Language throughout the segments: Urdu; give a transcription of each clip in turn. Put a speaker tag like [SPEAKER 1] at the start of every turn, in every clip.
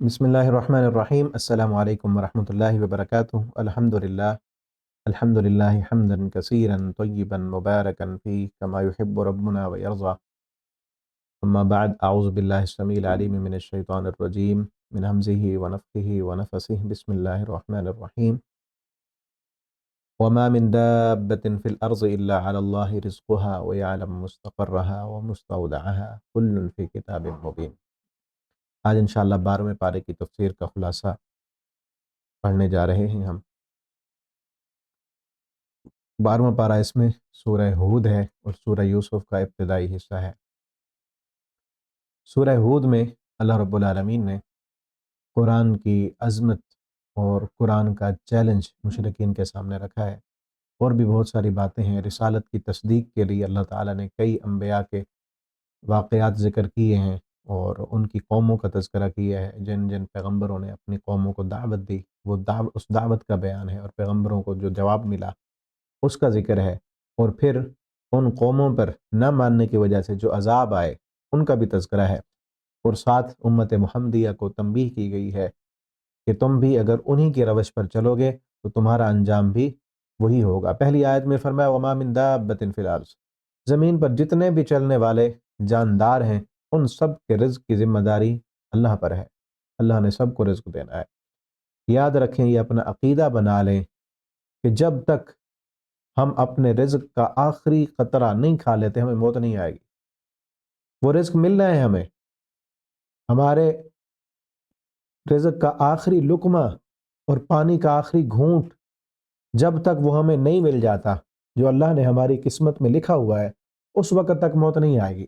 [SPEAKER 1] بسم اللہ الرحمن الرحیم۔ السلام علیکم ورحمۃ اللہ وبرکاتہ۔ الحمد للہ حمدا کثیرا طیبا مبارکا فیہ کما یحب ربنا ویرضی۔ اما بعد، اعوذ باللہ السمیع العلیم من الشیطان الرجیم من ہمزہ ونفخہ ونفثہ۔ بسم اللہ الرحمن الرحیم۔ وما من دابة في الأرض إلا على الله رزقها ويعلم مستقرها ومستودعها كل في كتاب مبين۔ آج انشاءاللہ 12ویں پارے کی تفسیر کا خلاصہ پڑھنے جا رہے ہیں ہم۔ 12واں پارہ اس میں سورہ ہود ہے اور سورہ یوسف کا ابتدائی حصہ ہے۔ سورہ ہود میں اللہ رب العالمین نے قرآن کی عظمت اور قرآن کا چیلنج مشرکین کے سامنے رکھا ہے، اور بھی بہت ساری باتیں ہیں۔ رسالت کی تصدیق کے لیے اللہ تعالیٰ نے کئی انبیاء کے واقعات ذکر کیے ہیں اور ان کی قوموں کا تذکرہ کیا ہے، جن جن پیغمبروں نے اپنی قوموں کو دعوت دی، وہ اس دعوت کا بیان ہے، اور پیغمبروں کو جو جواب ملا اس کا ذکر ہے، اور پھر ان قوموں پر نہ ماننے کی وجہ سے جو عذاب آئے ان کا بھی تذکرہ ہے، اور ساتھ امت محمدیہ کو تنبیہ کی گئی ہے کہ تم بھی اگر انہی کی روش پر چلو گے تو تمہارا انجام بھی وہی ہوگا۔ پہلی آیت میں فرمایا وما من دابۃ فی الارض، زمین پر جتنے بھی چلنے والے جاندار ہیں ان سب کے رزق کی ذمہ داری اللہ پر ہے، اللہ نے سب کو رزق دینا ہے۔ یاد رکھیں، یہ اپنا عقیدہ بنا لیں کہ جب تک ہم اپنے رزق کا آخری قطرہ نہیں کھا لیتے ہمیں موت نہیں آئے گی۔ وہ رزق ملنا ہے ہمیں، ہمارے رزق کا آخری لقمہ اور پانی کا آخری گھونٹ جب تک وہ ہمیں نہیں مل جاتا جو اللہ نے ہماری قسمت میں لکھا ہوا ہے، اس وقت تک موت نہیں آئے گی۔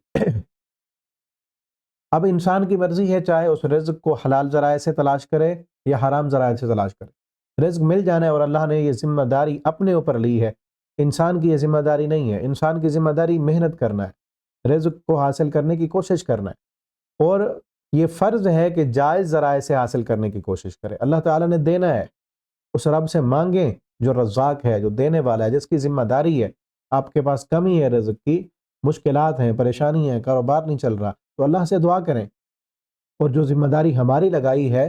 [SPEAKER 1] اب انسان کی مرضی ہے، چاہے اس رزق کو حلال ذرائع سے تلاش کرے یا حرام ذرائع سے تلاش کرے، رزق مل جانا ہے، اور اللہ نے یہ ذمہ داری اپنے اوپر لی ہے۔ انسان کی یہ ذمہ داری نہیں ہے، انسان کی ذمہ داری محنت کرنا ہے، رزق کو حاصل کرنے کی کوشش کرنا ہے، اور یہ فرض ہے کہ جائز ذرائع سے حاصل کرنے کی کوشش کرے۔ اللہ تعالیٰ نے دینا ہے، اس رب سے مانگیں جو رزاق ہے، جو دینے والا ہے، جس کی ذمہ داری ہے۔ آپ کے پاس کمی ہے رزق کی، مشکلات ہیں، پریشانی ہیں، کاروبار نہیں چل رہا، تو اللہ سے دعا کریں، اور جو ذمہ داری ہماری لگائی ہے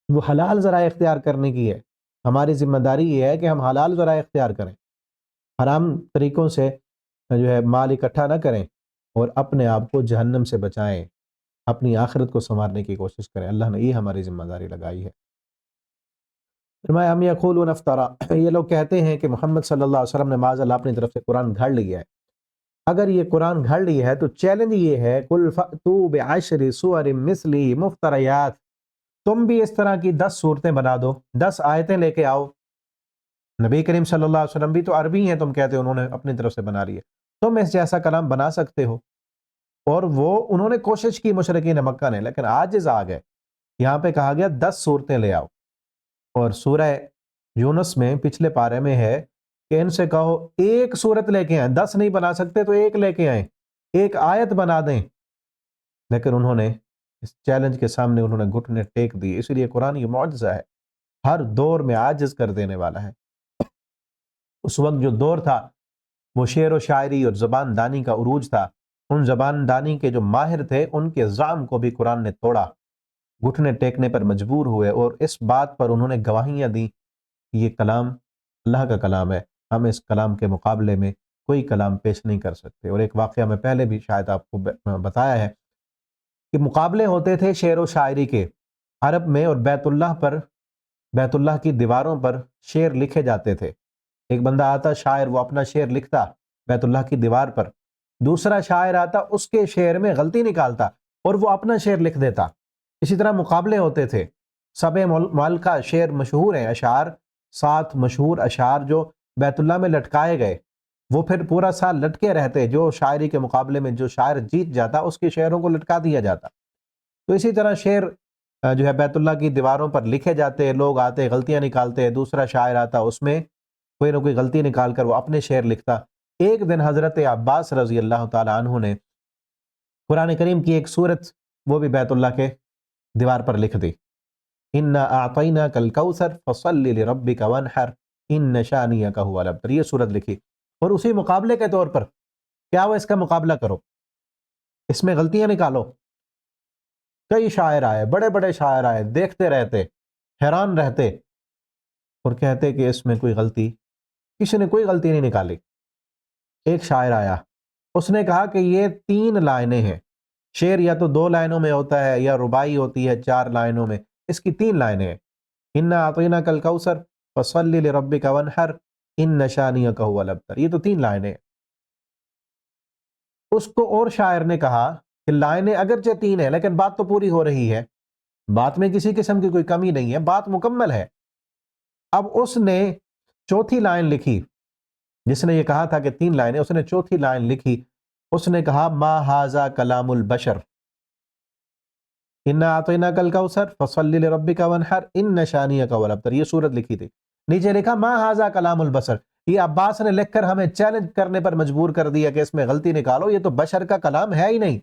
[SPEAKER 1] وہ حلال ذرائع اختیار کرنے کی ہے۔ ہماری ذمہ داری یہ ہے کہ ہم حلال ذرائع اختیار کریں، حرام طریقوں سے جو ہے مال اکٹھا نہ کریں، اور اپنے آپ کو جہنم سے بچائیں، اپنی آخرت کو سنوارنے کی کوشش کریں۔ اللہ نے یہ ہماری ذمہ داری لگائی ہے۔ فرمایا ام یقولون افطرا، یہ لوگ کہتے ہیں کہ محمد صلی اللہ علیہ وسلم نے معاذ اللہ اپنی طرف سے قرآن گھڑ لیا ہے۔ اگر یہ قرآن گھڑ لیا ہے تو چیلنج یہ ہے قل فأتوا بعشر سور مثلی مفتریات، تم بھی اس طرح کی 10 صورتیں بنا دو، 10 آیتیں لے کے آؤ۔ نبی کریم صلی اللہ علیہ وسلم بھی تو عربی ہیں، تم کہتے ہو انہوں نے اپنی طرف سے بنا لیا، تم اس جیسا کلام بنا سکتے ہو۔ اور انہوں نے کوشش کی مشرکین مکہ نے، لیکن عاجز آ گئے۔ یہاں پہ کہا گیا 10 صورتیں لے آؤ، اور سورہ یونس میں پچھلے پارے میں ہے کہ ان سے کہو ایک صورت لے کے آئیں، 10 نہیں بنا سکتے تو ایک لے کے آئیں، ایک آیت بنا دیں۔ لیکن انہوں نے اس چیلنج کے سامنے انہوں نے گھٹنے ٹیک دیے۔ اس لیے قرآن یہ معجزہ ہے، ہر دور میں عاجز کر دینے والا ہے۔ اس وقت جو دور تھا وہ شعر و شاعری اور زبان دانی کا عروج تھا، ان زبان دانی کے جو ماہر تھے ان کے زعم کو بھی قرآن نے توڑا، گھٹنے ٹیکنے پر مجبور ہوئے، اور اس بات پر انہوں نے گواہیاں دیں کہ یہ کلام اللہ کا کلام ہے، ہم اس کلام کے مقابلے میں کوئی کلام پیش نہیں کر سکتے۔ اور ایک واقعہ میں پہلے بھی شاید آپ کو بتایا ہے کہ مقابلے ہوتے تھے شعر و شاعری کے عرب میں، اور بیت اللہ کی دیواروں پر شعر لکھے جاتے تھے۔ ایک بندہ آتا شاعر، وہ اپنا شعر لکھتا بیت اللہ کی دیوار پر، دوسرا شاعر آتا اس کے شعر میں غلطی نکالتا اور وہ اپنا شعر لکھ دیتا۔ اسی طرح مقابلے ہوتے تھے۔ سبع معلقہ شعر مشہور ہیں، اشعار، 7 مشہور اشعار جو بیت اللہ میں لٹکائے گئے، وہ پھر پورا سال لٹکے رہتے، جو شاعری کے مقابلے میں جو شاعر جیت جاتا اس کے شعروں کو لٹکا دیا جاتا۔ تو اسی طرح شعر جو ہے بیت اللہ کی دیواروں پر لکھے جاتے، لوگ آتے غلطیاں نکالتے، دوسرا شاعر آتا اس میں کوئی نہ کوئی غلطی نکال کر وہ اپنے شعر لکھتا۔ ایک دن حضرت عباس رضی اللہ تعالی عنہ نے قرآن کریم کی ایک سورت وہ بھی بیت اللہ کے دیوار پر لکھ دی، اِنَّا أَعْطَيْنَاكَ الْكَوْثَرَ فَصَلِّ لِرَبِّكَ وَانْحَرْ إِنَّ شَانِئَكَ هُوَ الْأَبْتَرُ، یہ سورت لکھی، اور اسی مقابلے کے طور پر کیا وہ اس کا مقابلہ کرو، اس میں غلطیاں نکالو۔ کئی شاعر آئے، بڑے بڑے شاعر آئے، دیکھتے رہتے، حیران رہتے اور کہتے کہ اس میں کوئی غلطی، کسی نے کوئی غلطی نہیں نکالی۔ ایک شاعر آیا، اس نے کہا کہ یہ 3 لائنیں ہیں، شعر یا تو 2 لائنوں میں ہوتا ہے یا رباعی ہوتی ہے 4 لائنوں میں، اس کی 3 لائنیں ہیں۔ اِنَّا أَعْطَيْنَاكَ الْكَوْثَرَ فَصَلِّ لِرَبِّكَ وَانْحَرْ إِنَّ شَانِئَكَ هُوَ الْأَبْتَرُ، یہ تو 3 لائنیں ہیں۔ اس کو اور شاعر نے کہا کہ لائنیں اگرچہ 3 ہیں لیکن بات تو پوری ہو رہی ہے، بات میں کسی قسم کی کوئی کمی نہیں ہے، بات مکمل ہے۔ اب اس نے چوتھی لائن لکھی، جس نے یہ کہا تھا کہ 3 لائنیں، اس نے چوتھی لائن لکھی، اس نے کہا ما ھذا کلام البشر انا اعطیناک الکوثر فصلی لربک وانحر ان شانئک هو الابتر، یہ سورت لکھی تھی۔ نیچے لکھا ما ھذا کلام البشر، یہ عباس نے لکھ کر ہمیں چیلنج کرنے پر مجبور کر دیا کہ اس میں غلطی نکالو، یہ تو بشر کا کلام ہے ہی نہیں،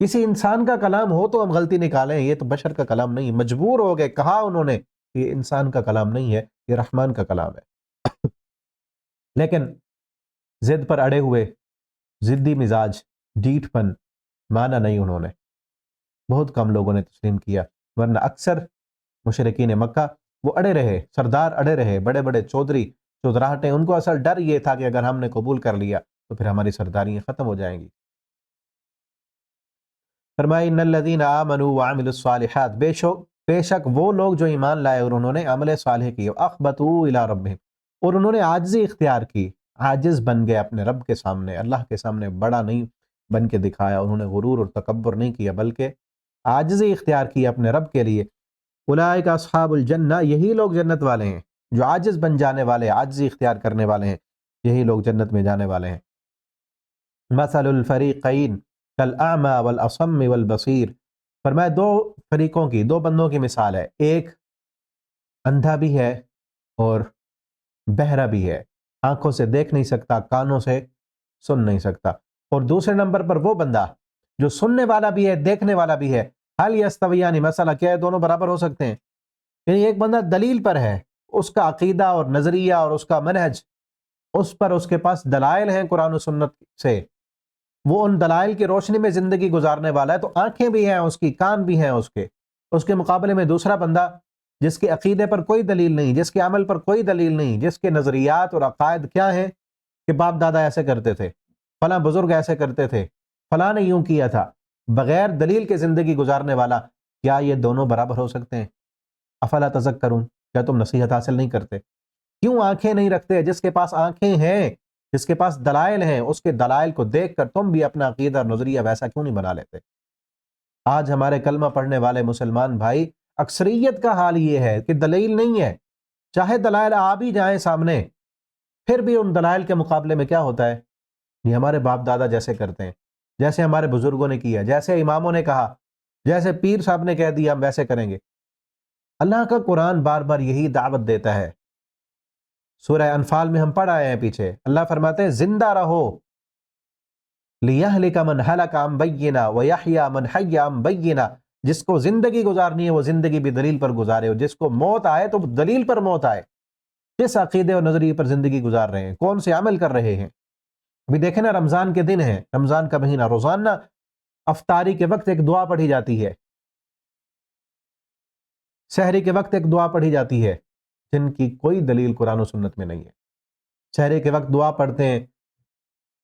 [SPEAKER 1] کسی انسان کا کلام ہو تو ہم غلطی نکالیں، یہ تو بشر کا کلام نہیں۔ مجبور ہو گئے، کہا انہوں نے یہ انسان کا کلام نہیں ہے، یہ رحمان کا کلام ہے۔ لیکن ضد پر اڑے ہوئے، ضدی مزاج، ڈیٹ پن، مانا نہیں انہوں نے، بہت کم لوگوں نے تسلیم کیا، ورنہ اکثر مشرکین مکہ وہ اڑے رہے، سردار اڑے رہے، بڑے بڑے چودھری چودراہٹیں، ان کو اصل ڈر یہ تھا کہ اگر ہم نے قبول کر لیا تو پھر ہماری سرداریاں ختم ہو جائیں گی۔ فرمایا ان الذین آمنوا وعملوا الصالحات، بے شک وہ لوگ جو ایمان لائے اور انہوں نے عمل صالح کیے، اخبتوا الی ربہم، اور انہوں نے عاجزی اختیار کی، عاجز بن گئے اپنے رب کے سامنے، اللہ کے سامنے بڑا نہیں بن کے دکھایا، انہوں نے غرور اور تکبر نہیں کیا بلکہ عاجزی اختیار کی اپنے رب کے لیے۔ اولئک اصحاب الجنہ، یہی لوگ جنت والے ہیں، جو عاجز بن جانے والے، عاجزی اختیار کرنے والے ہیں، یہی لوگ جنت میں جانے والے ہیں۔ مثل الفریقین کالاعمی والاصم والبصیر، فرمایا 2 فریقوں کی، 2 بندوں کی مثال ہے، ایک اندھا بھی ہے اور بہرا بھی ہے، آنکھوں سے دیکھ نہیں سکتا، کانوں سے سن نہیں سکتا، اور دوسرے نمبر پر وہ بندہ جو سننے والا بھی ہے، دیکھنے والا بھی ہے، حل یستویان، مسئلہ کیا ہے، دونوں برابر ہو سکتے ہیں؟ یعنی ایک بندہ دلیل پر ہے، اس کا عقیدہ اور نظریہ اور اس کا منہج، اس پر اس کے پاس دلائل ہیں قرآن و سنت سے، وہ ان دلائل کی روشنی میں زندگی گزارنے والا ہے، تو آنکھیں بھی ہیں اس کی، کان بھی ہیں اس کے مقابلے میں دوسرا بندہ جس کے عقیدے پر کوئی دلیل نہیں، جس کے عمل پر کوئی دلیل نہیں، جس کے نظریات اور عقائد کیا ہیں کہ باپ دادا ایسے کرتے تھے، فلاں بزرگ ایسے کرتے تھے، فلاں نے یوں کیا تھا، بغیر دلیل کے زندگی گزارنے والا، کیا یہ دونوں برابر ہو سکتے ہیں؟ افلا تذکرون، کیا تم نصیحت حاصل نہیں کرتے؟ کیوں آنکھیں نہیں رکھتے؟ جس کے پاس آنکھیں ہیں، جس کے پاس دلائل ہیں، اس کے دلائل کو دیکھ کر تم بھی اپنا عقیدہ اور نظریہ ویسا کیوں نہیں بنا لیتے؟ آج ہمارے کلمہ پڑھنے والے مسلمان بھائی، اکثریت کا حال یہ ہے کہ دلیل نہیں ہے، چاہے دلائل آ بھی جائیں سامنے، پھر بھی ان دلائل کے مقابلے میں کیا ہوتا ہے؟ یہ ہمارے باپ دادا جیسے کرتے ہیں، جیسے ہمارے بزرگوں نے کیا، جیسے اماموں نے کہا، جیسے پیر صاحب نے کہہ دیا ہم ویسے کریں گے۔ اللہ کا قرآن بار بار یہی دعوت دیتا ہے، سورہ انفال میں ہم پڑھ آئے ہیں پیچھے، اللہ فرماتے ہیں زندہ رہو، لِيَهْلِكَ مَنْ هَلَكَ عَنْ بَيِّنَةٍ وَيَحْيَىٰ مَنْ حَيَّ عَنْ بَيِّنَةٍ، جس کو زندگی گزارنی ہے وہ زندگی بھی دلیل پر گزارے، اور جس کو موت آئے تو دلیل پر موت آئے۔ کس عقیدے اور نظریے پر زندگی گزار رہے ہیں؟ کون سے عمل کر رہے ہیں؟ ابھی دیکھیں نا، رمضان کے دن ہیں، رمضان کا مہینہ، روزانہ افطاری کے وقت ایک دعا پڑھی جاتی ہے، سحری کے وقت ایک دعا پڑھی جاتی ہے، جن کی کوئی دلیل قرآن و سنت میں نہیں ہے۔ سحری کے وقت دعا پڑھتے ہیں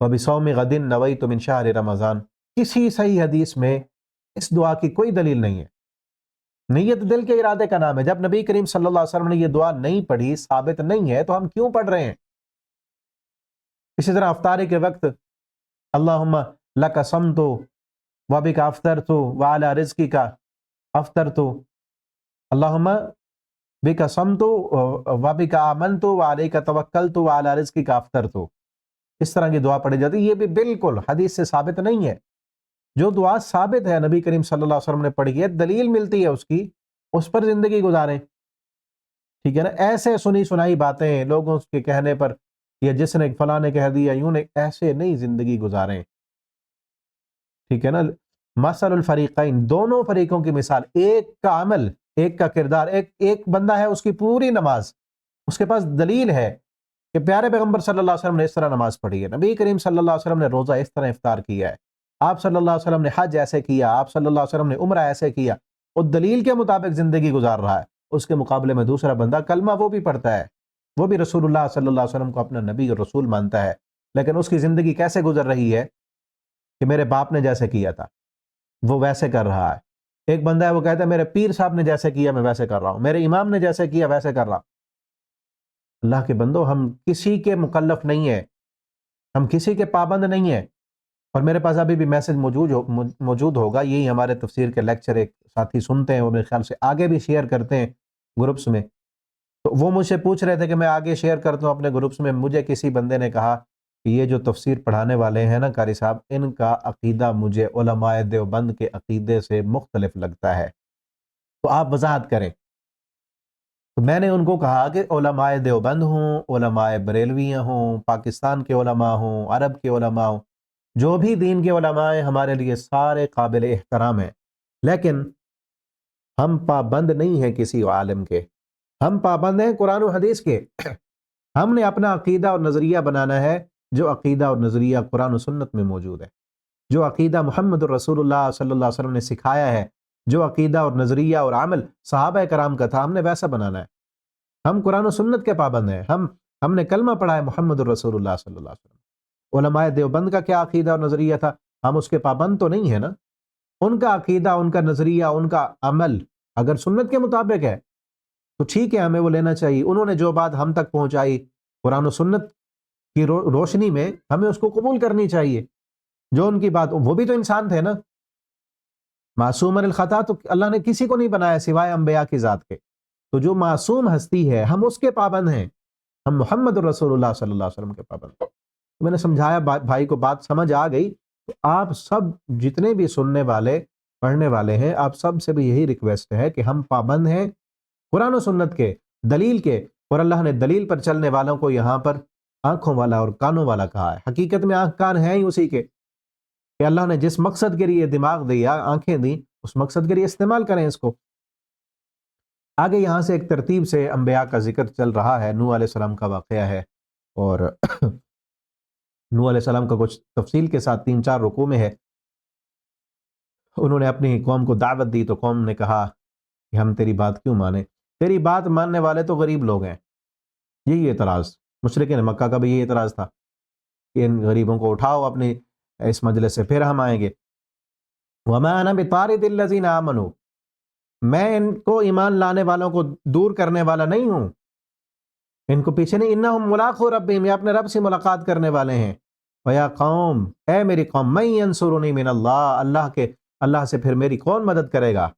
[SPEAKER 1] وَبِصَوْمِ غَدٍ نَوَيْتُ مِنْ شَهْرِ رمضان، کسی صحیح حدیث میں اس دعا کی کوئی دلیل نہیں ہے۔ نیت دل کے ارادے کا نام ہے، جب نبی کریم صلی اللہ علیہ وسلم نے یہ دعا نہیں پڑھی، ثابت نہیں ہے، تو ہم کیوں پڑھ رہے ہیں؟ اسی طرح افطاری کے وقت اللہم لک صمت وبک افطرت وعلی رزقک افطرت، اللہم بک صمت وبک آمنت وعلیک توکلت وعلی رزقک افطرت، اس طرح کی دعا پڑھی جاتی ہے۔ یہ بھی بالکل حدیث سے ثابت نہیں ہے۔ جو دعا ثابت ہے، نبی کریم صلی اللہ علیہ وسلم نے پڑھی ہے، دلیل ملتی ہے اس کی، اس پر زندگی گزاریں، ٹھیک ہے نا؟ ایسے سنی سنائی باتیں لوگوں کے کہنے پر، یا جس نے فلاں نے کہہ دیا، یوں نے، ایسے نہیں زندگی گزاریں، ٹھیک ہے نا؟ مثل الفریقین، دونوں فریقوں کی مثال، ایک کا عمل، ایک کا کردار، ایک بندہ ہے اس کی پوری نماز، اس کے پاس دلیل ہے کہ پیارے پیغمبر صلی اللہ علیہ وسلم نے اس طرح نماز پڑھی ہے، نبی کریم صلی اللہ علیہ وسلم نے روزہ اس طرح افطار کیا ہے، آپ صلی اللہ علیہ وسلم نے حج ایسے کیا، آپ صلی اللہ علیہ وسلم نے عمرہ ایسے کیا، اور دلیل کے مطابق زندگی گزار رہا ہے، اس کے مقابلے میں دوسرا بندہ کلمہ وہ بھی پڑھتا ہے، وہ بھی رسول اللہ صلی اللہ علیہ وسلم کو اپنا نبی اور رسول مانتا ہے، لیکن اس کی زندگی کیسے گزر رہی ہے کہ میرے باپ نے جیسے کیا تھا وہ ویسے کر رہا ہے۔ ایک بندہ ہے وہ کہتا ہے میرے پیر صاحب نے جیسے کیا میں ویسے کر رہا ہوں، میرے امام نے جیسے کیا ویسے کر رہا ہوں۔ اللہ کے بندو، ہم کسی کے مکلف نہیں ہیں، ہم کسی کے پابند نہیں ہیں۔ اور میرے پاس ابھی بھی میسج موجود ہوگا، یہی ہمارے تفسیر کے لیکچر ایک ساتھی سنتے ہیں، وہ میرے خیال سے آگے بھی شیئر کرتے ہیں گروپس میں، تو وہ مجھ سے پوچھ رہے تھے کہ میں آگے شیئر کرتا ہوں اپنے گروپس میں۔ مجھے کسی بندے نے کہا کہ یہ جو تفسیر پڑھانے والے ہیں نا قاری صاحب، ان کا عقیدہ مجھے علماء دیوبند کے عقیدے سے مختلف لگتا ہے، تو آپ وضاحت کریں۔ تو میں نے ان کو کہا کہ علماء دیوبند ہوں، علماء بریلویہ ہوں، پاکستان کے علماء ہوں، عرب کے علماء ہوں، جو بھی دین کے علماء ہیں ہمارے لیے سارے قابل احترام ہیں، لیکن ہم پابند نہیں ہیں کسی عالم کے، ہم پابند ہیں قرآن و حدیث کے۔ ہم نے اپنا عقیدہ اور نظریہ بنانا ہے، جو عقیدہ اور نظریہ قرآن و سنت میں موجود ہے، جو عقیدہ محمد الرسول اللہ صلی اللہ علیہ وسلم نے سکھایا ہے، جو عقیدہ اور نظریہ اور عمل صحابہ کرام کا تھا، ہم نے ویسا بنانا ہے۔ ہم قرآن و سنت کے پابند ہیں، ہم نے کلمہ پڑھا ہے محمد الرسول اللہ صلی اللہ علیہ وسلم۔ علماء دیوبند کا کیا عقیدہ اور نظریہ تھا، ہم اس کے پابند تو نہیں ہیں نا۔ ان کا عقیدہ، ان کا نظریہ، ان کا عمل اگر سنت کے مطابق ہے تو ٹھیک ہے، ہمیں وہ لینا چاہیے۔ انہوں نے جو بات ہم تک پہنچائی قرآن و سنت کی روشنی میں، ہمیں اس کو قبول کرنی چاہیے۔ جو ان کی بات، وہ بھی تو انسان تھے نا، معصوم عن الخطا تو اللہ نے کسی کو نہیں بنایا سوائے انبیاء کی ذات کے، تو جو معصوم ہستی ہے ہم اس کے پابند ہیں، ہم محمد الرسول اللہ صلی اللہ علیہ وسلم کے پابند ہیں۔ میں نے سمجھایا بھائی کو، بات سمجھ آ گئی؟ تو آپ سب جتنے بھی سننے والے پڑھنے والے ہیں، آپ سب سے بھی یہی ریکویسٹ ہے کہ ہم پابند ہیں قرآن و سنت کے، دلیل کے، اور اللہ نے دلیل پر چلنے والوں کو یہاں پر آنکھوں والا اور کانوں والا کہا ہے۔ حقیقت میں آنکھ کان ہیں ہی اسی کے، کہ اللہ نے جس مقصد کے لیے دماغ دیا، آنکھیں دی، اس مقصد کے لیے استعمال کریں اس کو۔ آگے یہاں سے ایک ترتیب سے انبیاء کا ذکر چل رہا ہے، نوح علیہ السلام کا واقعہ ہے، اور نوح علیہ السلام کا کچھ تفصیل کے ساتھ 3-4 رکوع میں ہے۔ انہوں نے اپنی قوم کو دعوت دی تو قوم نے کہا کہ ہم تیری بات کیوں مانیں، تیری بات ماننے والے تو غریب لوگ ہیں۔ یہی اعتراض مشرکین مکہ کا بھی یہی اعتراض تھا کہ ان غریبوں کو اٹھاؤ اپنی اس مجلس سے، پھر ہم آئیں گے۔ وَمَا أَنَا بِطَارِدِ الَّذِينَ آمَنُوا، میں ان کو ایمان لانے والوں کو دور کرنے والا نہیں ہوں، ان کو پیچھے نہیں۔ اِنَّهُمْ مُلَاقُو رَبِّهِمْ، یہ اپنے رب سے ملاقات کرنے والے ہیں۔ وَيَا قَوْمِ، اے میری قوم، مَن يَنصُرُنِي مِنَ اللَّهِ، اللہ سے پھر میری کون مدد کرے گا؟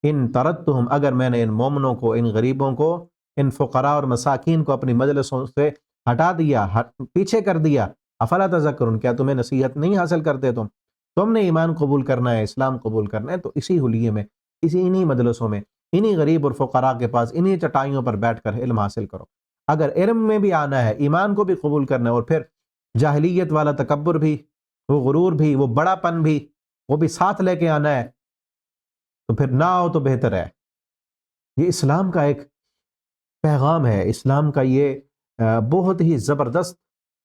[SPEAKER 1] ان طردتہم، اگر میں نے ان مومنوں کو، ان غریبوں کو، ان فقراء اور مساکین کو اپنی مجلسوں سے ہٹا دیا، پیچھے کر دیا، افلا تذکرون، کیا تمہیں نصیحت نہیں حاصل کرتے؟ تم نے ایمان قبول کرنا ہے، اسلام قبول کرنا ہے، تو اسی حلیے میں، انہی مجلسوں میں، انہی غریب اور فقراء کے پاس، انہی چٹائیوں پر بیٹھ کر علم حاصل کرو۔ اگر علم میں بھی آنا ہے، ایمان کو بھی قبول کرنا ہے، اور پھر جاہلیت والا تکبر بھی، وہ غرور بھی، وہ بڑا پن بھی، وہ بھی ساتھ لے کے آنا ہے، تو پھر نہ ہو تو بہتر ہے۔ یہ اسلام کا ایک پیغام ہے، اسلام کا یہ بہت ہی زبردست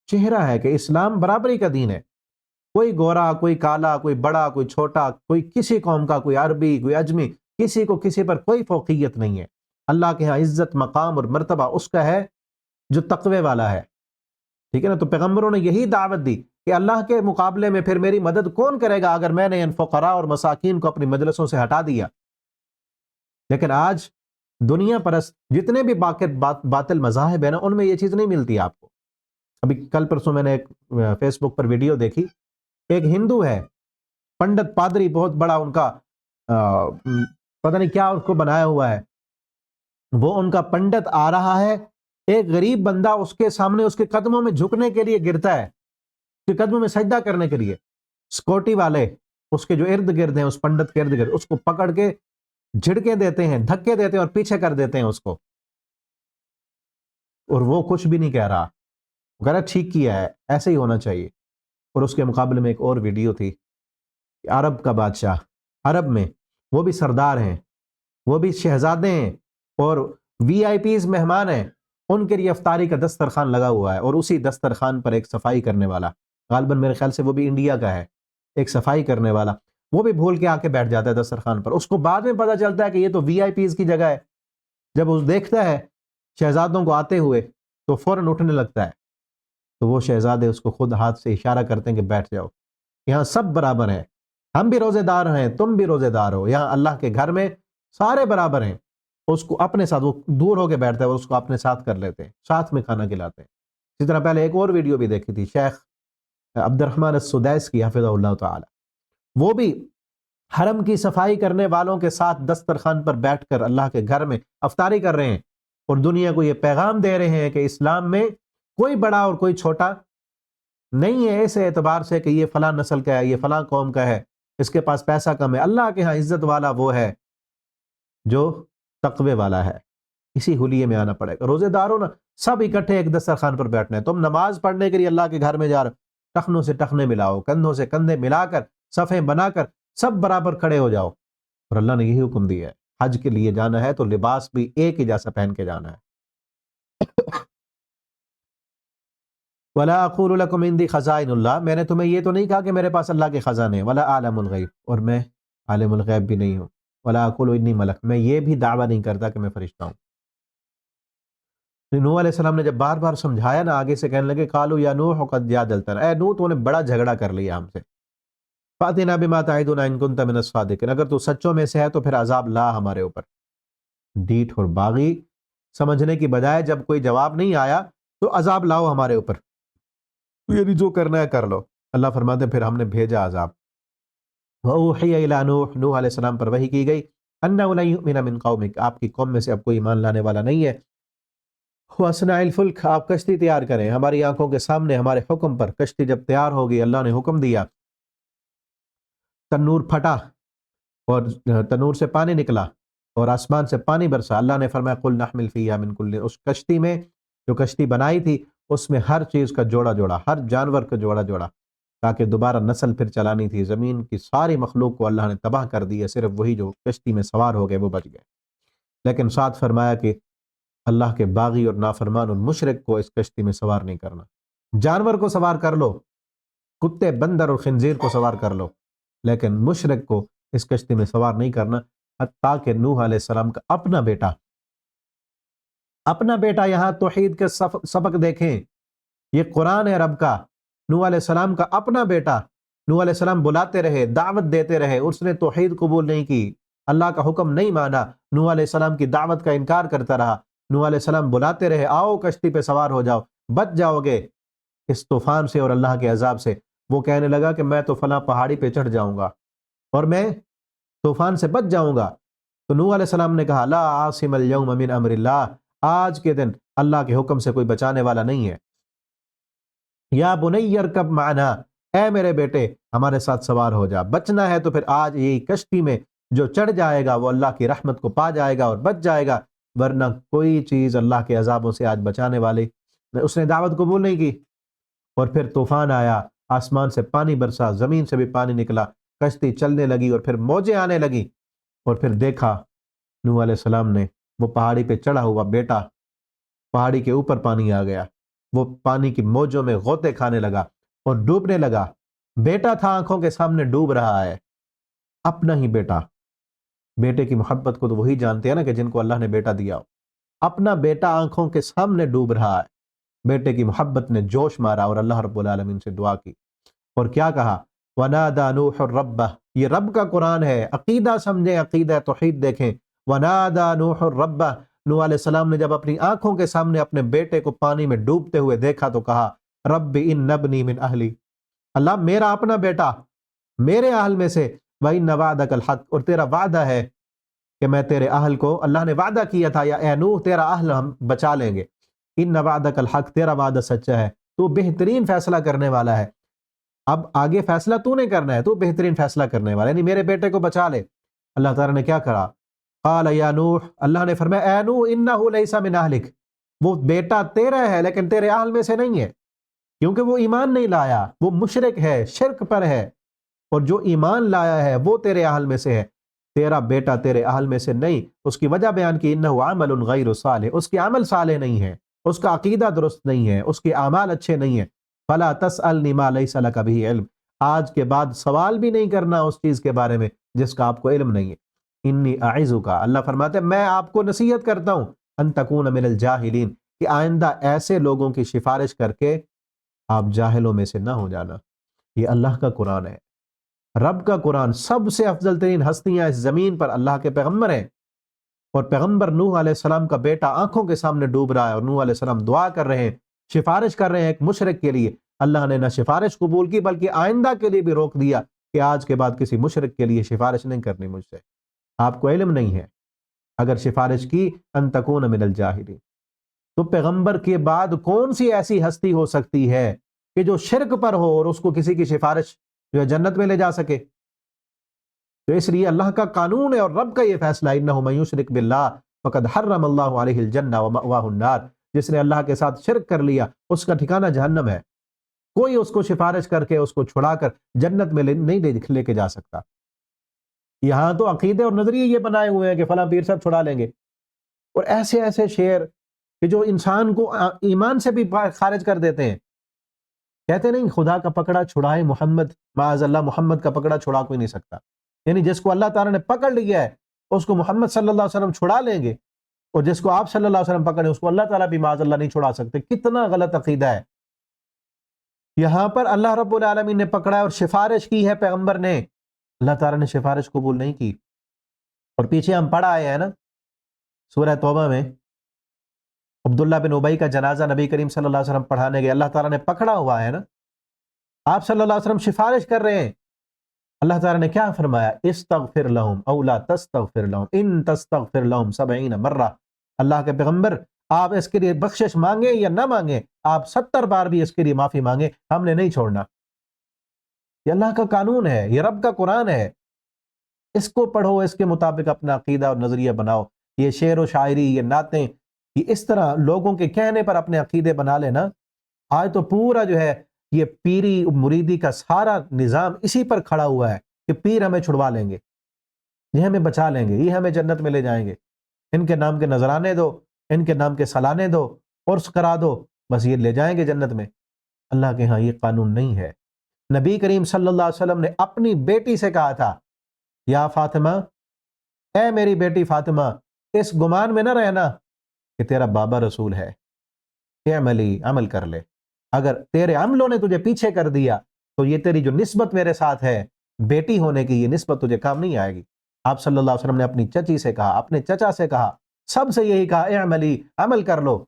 [SPEAKER 1] چہرہ ہے کہ اسلام برابری کا دین ہے۔ کوئی گورا، کوئی کالا، کوئی بڑا، کوئی چھوٹا، کوئی کسی قوم کا، کوئی عربی، کوئی اجمی، کسی کو کسی پر کوئی فوقیت نہیں ہے۔ اللہ کے ہاں عزت، مقام اور مرتبہ اس کا ہے جو تقوی والا ہے، ٹھیک ہے نا؟ تو پیغمبروں نے یہی دعوت دی کہ اللہ کے مقابلے میں پھر میری مدد کون کرے گا اگر میں نے ان فقراء اور مساکین کو اپنی مجلسوں سے ہٹا دیا۔ لیکن آج دنیا پرست جتنے بھی باطل مذاہب ہیں نا، ان میں یہ چیز نہیں ملتی آپ کو۔ ابھی کل پرسوں میں نے ایک فیس بک پر ویڈیو دیکھی، ایک ہندو ہے، پنڈت پادری، بہت بڑا ان کا پتہ نہیں کیا اس کو بنایا ہوا ہے، وہ ان کا پنڈت آ رہا ہے، ایک غریب بندہ اس کے سامنے اس کے قدموں میں جھکنے کے لیے گرتا ہے، اس کے قدموں میں سجدہ کرنے کے لیے، سکورٹی والے اس کے جو ارد گرد ہیں، اس پنڈت کے ارد گرد، اس کو پکڑ کے جھڑکیں دیتے ہیں، دھکے دیتے ہیں اور پیچھے کر دیتے ہیں اس کو، اور وہ کچھ بھی نہیں کہہ رہا، وہ کہہ رہا ٹھیک کیا ہے، ایسے ہی ہونا چاہیے۔ اور اس کے مقابلے میں ایک اور ویڈیو تھی، عرب کا بادشاہ، عرب میں وہ بھی سردار ہیں، وہ بھی شہزادے ہیں، اور وی آئی پیز مہمان ہیں، ان کے لیے افطاری کا دسترخوان لگا ہوا ہے، اور اسی دسترخوان پر ایک صفائی کرنے والا، غالباً میرے خیال سے وہ بھی انڈیا کا ہے، ایک صفائی کرنے والا، وہ بھی بھول کے آ کے بیٹھ جاتا ہے دسترخوان پر، اس کو بعد میں پتہ چلتا ہے کہ یہ تو وی آئی پیز کی جگہ ہے، جب وہ دیکھتا ہے شہزادوں کو آتے ہوئے تو فوراً اٹھنے لگتا ہے، تو وہ شہزادے اس کو خود ہاتھ سے اشارہ کرتے ہیں کہ بیٹھ جاؤ، یہاں سب برابر ہیں، ہم بھی روزے دار ہیں، تم بھی روزے دار ہو، یہاں اللہ کے گھر میں سارے برابر ہیں۔ اس کو اپنے ساتھ، وہ دور ہو کے بیٹھتا ہے، اس کو اپنے ساتھ کر لیتے ہیں، ساتھ میں کھانا کھلاتے ہیں۔ اسی طرح پہلے ایک اور ویڈیو بھی دیکھی تھی شیخ عبد الرحمن السدیس کی حفظہ اللہ تعالی، وہ بھی حرم کی صفائی کرنے والوں کے ساتھ دسترخوان پر بیٹھ کر اللہ کے گھر میں افطاری کر رہے ہیں، اور دنیا کو یہ پیغام دے رہے ہیں کہ اسلام میں کوئی بڑا اور کوئی چھوٹا نہیں ہے، ایسے اعتبار سے کہ یہ فلاں نسل کا ہے، یہ فلاں قوم کا ہے، اس کے پاس پیسہ کم ہے۔ اللہ کے ہاں عزت والا وہ ہے جو تقوی والا ہے۔ اسی حلیے میں آنا پڑے گا۔ روزے داروں نا سب اکٹھے ایک دسترخوان پر بیٹھنا ہے۔ تم نماز پڑھنے کے لیے اللہ کے گھر میں جا رہے، ٹخنوں سے ٹخنے ملاؤ، کندھوں سے کندھے ملا کر صفیں بنا کر سب برابر کھڑے ہو جاؤ، اور اللہ نے یہی حکم دیا ہے۔ حج کے لیے جانا ہے تو لباس بھی ایک ہی جیسا پہن کے جانا ہے۔ وَلَا أَقُولُ لَكُمْ عِنْدِي خَزَائِنُ اللَّهِ، میں نے تمہیں یہ تو نہیں کہا کہ میرے پاس اللہ کے خزانے ہیں۔ وَلَا أَعْلَمُ الْغَيْبَ، اور میں عالم الغیب بھی نہیں ہوں۔ وَلَا أَقُولُ إِنِّي مَلَكٌ، میں یہ بھی دعویٰ نہیں کرتا کہ میں فرشتہ ہوں۔ نوح علیہ السلام نے جب بار بار سمجھایا نا، آگے سے کہنے لگے قَالُوا يَا نُوحُ قَدْ جَادَلْتَنَا، اے نوح تو نے بڑا جھگڑا کر لیا ہم سے، فَأْتِنَا بِمَا تَعِدُنَا إِن كُنتَ مِنَ الصَّادِقِينَ، اگر تو سچوں میں سے ہے تو پھر عذاب لا ہمارے اوپر۔ ڈیٹ اور باغی سمجھنے کی بجائے جب کوئی جواب نہیں آیا تو عذاب لاؤ ہمارے اوپر، یعنی جو کرنا ہے کر لو۔ اللہ فرماتے ہیں پھر ہم نے بھیجا عذاب۔ وَأُوحِيَ إِلَىٰ نُوحٍ، نوح علیہ السلام پر وحی کی گئی، أَنَّهُ لَن يُؤْمِنَ مِن قَوْمِكَ، آپ کی قوم میں سے اب کوئی ایمان لانے والا نہیں ہے۔ وَأَصْنَعِ الْفُلْكَ، آپ کشتی تیار کریں، ہماری آنکھوں کے سامنے ہمارے حکم پر کشتی جب تیار ہوگی، اللہ نے حکم دیا، تنور پھٹا اور تنور سے پانی نکلا اور آسمان سے پانی برسا، اللہ نے فرمایا قُلْ نَحْمِلْ فِيهَا مِن كُلٍّ، اس کشتی میں جو کشتی بنائی تھی اس میں ہر چیز کا جوڑا جوڑا، ہر جانور کا جوڑا جوڑا، تاکہ دوبارہ نسل پھر چلانی تھی۔ زمین کی ساری مخلوق کو اللہ نے تباہ کر دی ہے، صرف وہی جو کشتی میں سوار ہو گئے وہ بچ گئے۔ لیکن ساتھ فرمایا کہ اللہ کے باغی اور نافرمان اور مشرک کو اس کشتی میں سوار نہیں کرنا۔ جانور کو سوار کر لو، کتے، بندر اور خنزیر کو سوار کر لو، لیکن مشرک کو اس کشتی میں سوار نہیں کرنا۔ حتیٰ کہ نوح علیہ السلام کا اپنا بیٹا یہاں توحید کے سبق دیکھیں، یہ قرآن ہے رب کا۔ نوح علیہ السلام کا اپنا بیٹا، نوح علیہ السلام بلاتے رہے، دعوت دیتے رہے، اس نے توحید قبول نہیں کی، اللہ کا حکم نہیں مانا، نوح علیہ السلام کی دعوت کا انکار کرتا رہا۔ نوح علیہ السلام بلاتے رہے، آؤ کشتی پہ سوار ہو جاؤ، بچ جاؤ گے اس طوفان سے اور اللہ کے عذاب سے۔ وہ کہنے لگا کہ میں تو فلاں پہاڑی پہ چڑھ جاؤں گا اور میں طوفان سے بچ جاؤں گا۔ تو نوح علیہ السلام نے کہا لا عاصم اليوم من امر اللہ، آج کے دن اللہ کے حکم سے کوئی بچانے والا نہیں ہے۔ یا بنی ارکب معنا، اے میرے بیٹے ہمارے ساتھ سوار ہو جا، بچنا ہے تو پھر آج یہی کشتی میں جو چڑھ جائے گا وہ اللہ کی رحمت کو پا جائے گا اور بچ جائے گا، ورنہ کوئی چیز اللہ کے عذابوں سے آج بچانے والی۔ اس نے دعوت قبول نہیں کی، اور پھر طوفان آیا، آسمان سے پانی برسا، زمین سے بھی پانی نکلا، کشتی چلنے لگی اور پھر موجیں آنے لگی، اور پھر دیکھا نوح علیہ السلام نے وہ پہاڑی پہ چڑھا ہوا بیٹا، پہاڑی کے اوپر پانی آ گیا، وہ پانی کی موجوں میں غوطے کھانے لگا اور ڈوبنے لگا۔ بیٹا تھا آنکھوں کے سامنے ڈوب رہا ہے، اپنا ہی بیٹا۔ بیٹے کی محبت کو تو وہی جانتے ہیں نا کہ جن کو اللہ نے بیٹا دیا ہو۔ اپنا بیٹا آنکھوں کے سامنے ڈوب رہا ہے، بیٹے کی محبت نے جوش مارا اور اللہ رب العالمین سے دعا کی، اور کیا کہا وَنَادَى نُوحٌ رَبَّهُ، یہ رب کا قرآن ہے، عقیدہ سمجھیں، عقیدہ توحید دیکھیں۔ وَنَادَى نُوحٌ رَبَّهُ، نوح علیہ السلام نے جب اپنی آنکھوں کے سامنے اپنے بیٹے کو پانی میں ڈوبتے ہوئے دیکھا تو کہا رب ان ابنی من اہلی، اللہ میرا اپنا بیٹا میرے اہل میں سے، وَإِنَّ وَعْدَكَ الْحَقُّ، اور تیرا وعدہ ہے کہ میں تیرے اہل کو، اللہ نے وعدہ کیا تھا یا اے نوح تیرا اہل ہم بچا لیں گے، ان وعدک الحق، تیرا وعدہ سچا ہے، تو بہترین فیصلہ کرنے والا ہے۔ اب آگے فیصلہ تو نہیں کرنا ہے، تو بہترین فیصلہ کرنے والا ہے، یعنی میرے بیٹے کو بچا لے۔ اللہ تعالیٰ نے کیا کرا، قال یا نوح، اللہ نے فرمایا اے نوح انہ لیس من اہلک، وہ بیٹا تیرا ہے لیکن تیرے اہل میں سے نہیں ہے، کیونکہ وہ ایمان نہیں لایا، وہ مشرک ہے، شرک پر ہے، اور جو ایمان لایا ہے وہ تیرے اہل میں سے ہے، تیرا بیٹا تیرے اہل میں سے نہیں۔ اس کی وجہ بیان کی انہ عمل غیر صالح، اس کے عمل صالح نہیں ہے، اس کا عقیدہ درست نہیں ہے، اس کے اعمال اچھے نہیں ہیں۔ فلا تسألنی ما لیس لک بہ علم، آج کے بعد سوال بھی نہیں کرنا اس چیز کے بارے میں جس کا آپ کو علم نہیں ہے۔ انی اعظک، اللہ فرماتے ہیں میں آپ کو نصیحت کرتا ہوں، ان تکون من الجاہلین، کہ آئندہ ایسے لوگوں کی سفارش کر کے آپ جاہلوں میں سے نہ ہو جانا۔ یہ اللہ کا قرآن ہے، رب کا قرآن، سب سے افضل ترین ہستیاں اس زمین پر اللہ کے پیغمبر ہیں، اور پیغمبر نوح علیہ السلام کا بیٹا آنکھوں کے سامنے ڈوب رہا ہے، اور نوح علیہ السلام دعا کر رہے ہیں، سفارش کر رہے ہیں ایک مشرک کے لیے۔ اللہ نے نہ سفارش قبول کی بلکہ آئندہ کے لیے بھی روک دیا کہ آج کے بعد کسی مشرک کے لیے سفارش نہیں کرنی مجھ سے، آپ کو علم نہیں ہے، اگر سفارش کی ان تکون من الجاہلین۔ تو پیغمبر کے بعد کون سی ایسی ہستی ہو سکتی ہے کہ جو شرک پر ہو اور اس کو کسی کی سفارش جو ہے جنت میں لے جا سکے؟ تو اس لیے اللہ کا قانون ہے اور رب کا یہ فیصلہ، انہ من یشرک باللہ فقد حرم اللہ علیہ الجنہ ومأواہ النار، جس نے اللہ کے ساتھ شرک کر لیا اس کا ٹھکانہ جہنم ہے، کوئی اس کو سفارش کر کے اس کو چھڑا کر جنت میں نہیں لے کے جا سکتا۔ یہاں تو عقیدے اور نظریے یہ بنائے ہوئے ہیں کہ فلاں پیر صاحب چھڑا لیں گے، اور ایسے ایسے شعر کہ جو انسان کو ایمان سے بھی خارج کر دیتے ہیں۔ کہتے نہیں خدا کا پکڑا چھڑائے محمد، معاذ اللہ محمد کا پکڑا چھڑا کوئی نہیں سکتا، یعنی جس کو اللہ تعالیٰ نے پکڑ لیا ہے اس کو محمد صلی اللہ علیہ وسلم چھڑا لیں گے، اور جس کو آپ صلی اللہ علیہ وسلم پکڑے اس کو اللہ تعالیٰ بھی معاذ اللہ نہیں چھڑا سکتے۔ کتنا غلط عقیدہ ہے۔ یہاں پر اللہ رب العالمین نے پکڑا ہے اور سفارش کی ہے پیغمبر نے، اللہ تعالیٰ نے سفارش قبول نہیں کی۔ اور پیچھے ہم پڑھ آئے ہیں نا سورہ توبہ میں، عبداللہ بن ابی کا جنازہ نبی کریم صلی اللہ علیہ وسلم پڑھانے گئے، اللہ تعالیٰ نے پکڑا ہوا ہے نا، آپ صلی اللہ علیہ وسلم سفارش کر رہے ہیں، اللہ تعالیٰ نے کیا فرمایا؟ استغفر لہم او لا تستغفر لہم ان تستغفر لہم 70 مرہ، اللہ کے پیغمبر آپ اس کے لیے بخشش مانگیں یا نہ مانگیں، آپ 70 بار بھی اس کے لیے معافی مانگیں، ہم نے نہیں چھوڑنا۔ یہ اللہ کا قانون ہے، یہ رب کا قرآن ہے، اس کو پڑھو، اس کے مطابق اپنا عقیدہ اور نظریہ بناؤ۔ یہ شعر و شاعری، یہ نعتیں، یہ اس طرح لوگوں کے کہنے پر اپنے عقیدے بنا لینا، آج تو پورا جو ہے یہ پیری مریدی کا سارا نظام اسی پر کھڑا ہوا ہے کہ پیر ہمیں چھڑوا لیں گے، یہ ہمیں بچا لیں گے، یہ ہمیں جنت میں لے جائیں گے، ان کے نام کے نذرانے دو، ان کے نام کے سلانے دو، عرس کرا دو، بس یہ لے جائیں گے جنت میں۔ اللہ کے ہاں یہ قانون نہیں ہے۔ نبی کریم صلی اللہ علیہ وسلم نے اپنی بیٹی سے کہا تھا، یا فاطمہ، اے میری بیٹی فاطمہ، اس گمان میں نہ رہنا کہ تیرا بابا رسول ہے، اعملی، عمل کر لے، اگر تیرے عملوں نے تجھے پیچھے کر دیا تو یہ تیری جو نسبت میرے ساتھ ہے بیٹی ہونے کی، یہ نسبت تجھے کام نہیں آئے گی۔ آپ صلی اللہ علیہ وسلم نے اپنی چچی سے کہا، اپنے چچا سے کہا، سب سے یہی کہا، اعملی، عمل کر لو،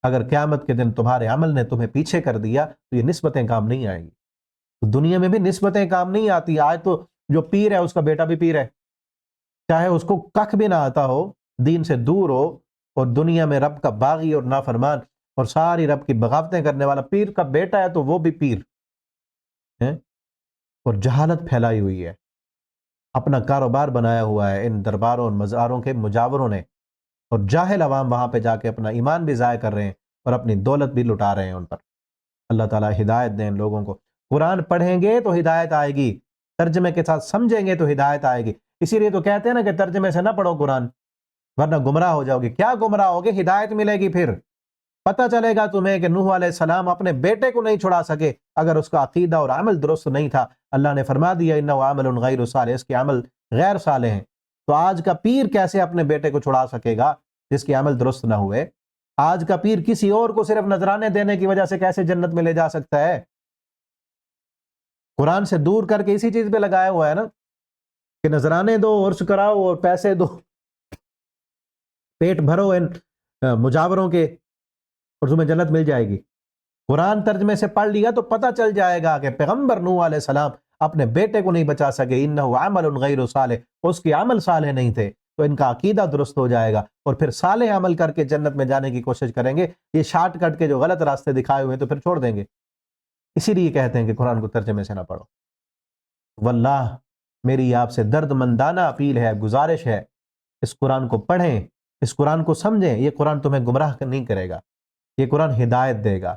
[SPEAKER 1] اگر قیامت کے دن تمہارے عمل نے تمہیں پیچھے کر دیا تو یہ نسبتیں کام نہیں آئیں گی۔ دنیا میں بھی نسبتیں کام نہیں آتی، آج تو جو پیر ہے اس کا بیٹا بھی پیر ہے، چاہے اس کو ککھ بھی نہ آتا ہو، دین سے دور ہو، اور دنیا میں رب کا باغی اور نافرمان اور ساری رب کی بغاوتیں کرنے والا، پیر کا بیٹا ہے تو وہ بھی پیر ہے، اور جہالت پھیلائی ہوئی ہے، اپنا کاروبار بنایا ہوا ہے ان درباروں اور مزاروں کے مجاوروں نے، اور جاہل عوام وہاں پہ جا کے اپنا ایمان بھی ضائع کر رہے ہیں اور اپنی دولت بھی لٹا رہے ہیں ان پر۔ اللہ تعالیٰ ہدایت دیں ان لوگوں کو۔ قرآن پڑھیں گے تو ہدایت آئے گی، ترجمے کے ساتھ سمجھیں گے تو ہدایت آئے گی۔ اسی لیے تو کہتے ہیں نا کہ ترجمے سے نہ پڑھو قرآن ورنہ گمراہ ہو جاؤ گے۔ کیا گمراہ ہوگے؟ ہدایت ملے گی، پھر پتہ چلے گا تمہیں کہ نوح علیہ السلام اپنے بیٹے کو نہیں چھڑا سکے اگر اس کا عقیدہ اور عمل درست نہیں تھا۔ اللہ نے فرما دیا انہ عمل غیر صالح، اس کے عمل غیر صالح ہیں۔ تو آج کا پیر کیسے اپنے بیٹے کو چھڑا سکے گا جس کے عمل درست نہ ہوئے؟ آج کا پیر کسی اور کو صرف نذرانے دینے کی وجہ سے کیسے جنت میں لے جا سکتا ہے؟ قرآن سے دور کر کے اسی چیز پہ لگایا ہوا ہے نا کہ نذرانے دو، عرس کراؤ اور پیسے دو، پیٹ بھرو ان مجاوروں کے اور تمہیں جنت مل جائے گی۔ قرآن ترجمے سے پڑھ لیا تو پتہ چل جائے گا کہ پیغمبر نوح علیہ السلام اپنے بیٹے کو نہیں بچا سکے، انہ عمل غیر صالح، اس کے عمل صالح نہیں تھے، تو ان کا عقیدہ درست ہو جائے گا اور پھر صالح عمل کر کے جنت میں جانے کی کوشش کریں گے۔ یہ شارٹ کٹ کے جو غلط راستے دکھائے ہوئے ہیں تو پھر چھوڑ دیں گے۔ اسی لیے کہتے ہیں کہ قرآن کو ترجمے سے نہ پڑھو۔ واللہ میری آپ سے درد مندانہ اپیل ہے، گزارش ہے، اس قرآن کو پڑھیں، اس قرآن کو سمجھیں۔ یہ قرآن تمہیں گمراہ نہیں کرے گا، یہ قرآن ہدایت دے گا،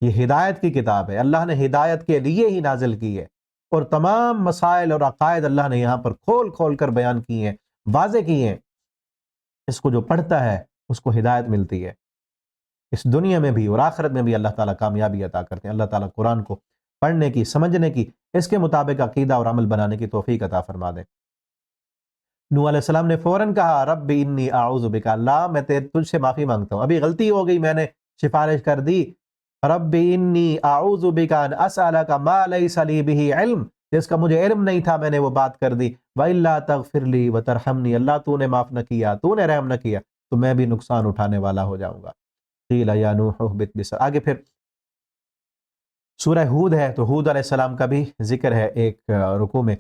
[SPEAKER 1] یہ ہدایت کی کتاب ہے، اللہ نے ہدایت کے لیے ہی نازل کی ہے، اور تمام مسائل اور عقائد اللہ نے یہاں پر کھول کھول کر بیان کی ہیں، واضح کی ہیں۔ اس کو جو پڑھتا ہے اس کو ہدایت ملتی ہے، اس دنیا میں بھی اور آخرت میں بھی اللہ تعالیٰ کامیابی عطا کرتے ہیں۔ اللہ تعالیٰ قرآن کو پڑھنے کی، سمجھنے کی، اس کے مطابق عقیدہ اور عمل بنانے کی توفیق عطا فرما دے۔ نوح علیہ السلام نے فوراً کہا رب انی اعوذ بک، اللہ میں تجھ سے معافی مانگتا ہوں، ابھی غلطی ہو گئی، میں نے سفارش کر دی، رب انی اعوذ بک ان اسألک ما لیس لی بہ علم، جس کا مجھے علم نہیں تھا میں نے وہ بات کر دی، وَإِلَّا تَغْفِرْ لِي وَتَرْحَمْنِي، اللہ تو نے معاف نہ کیا، تو نے رحم نہ کیا تو میں بھی نقصان اٹھانے والا ہو جاؤں گا۔ قیل یا نوح اہبط بسلام، آگے پھر سورہ ہود ہے تو ہود علیہ السلام کا بھی ذکر ہے ایک رکوع میں،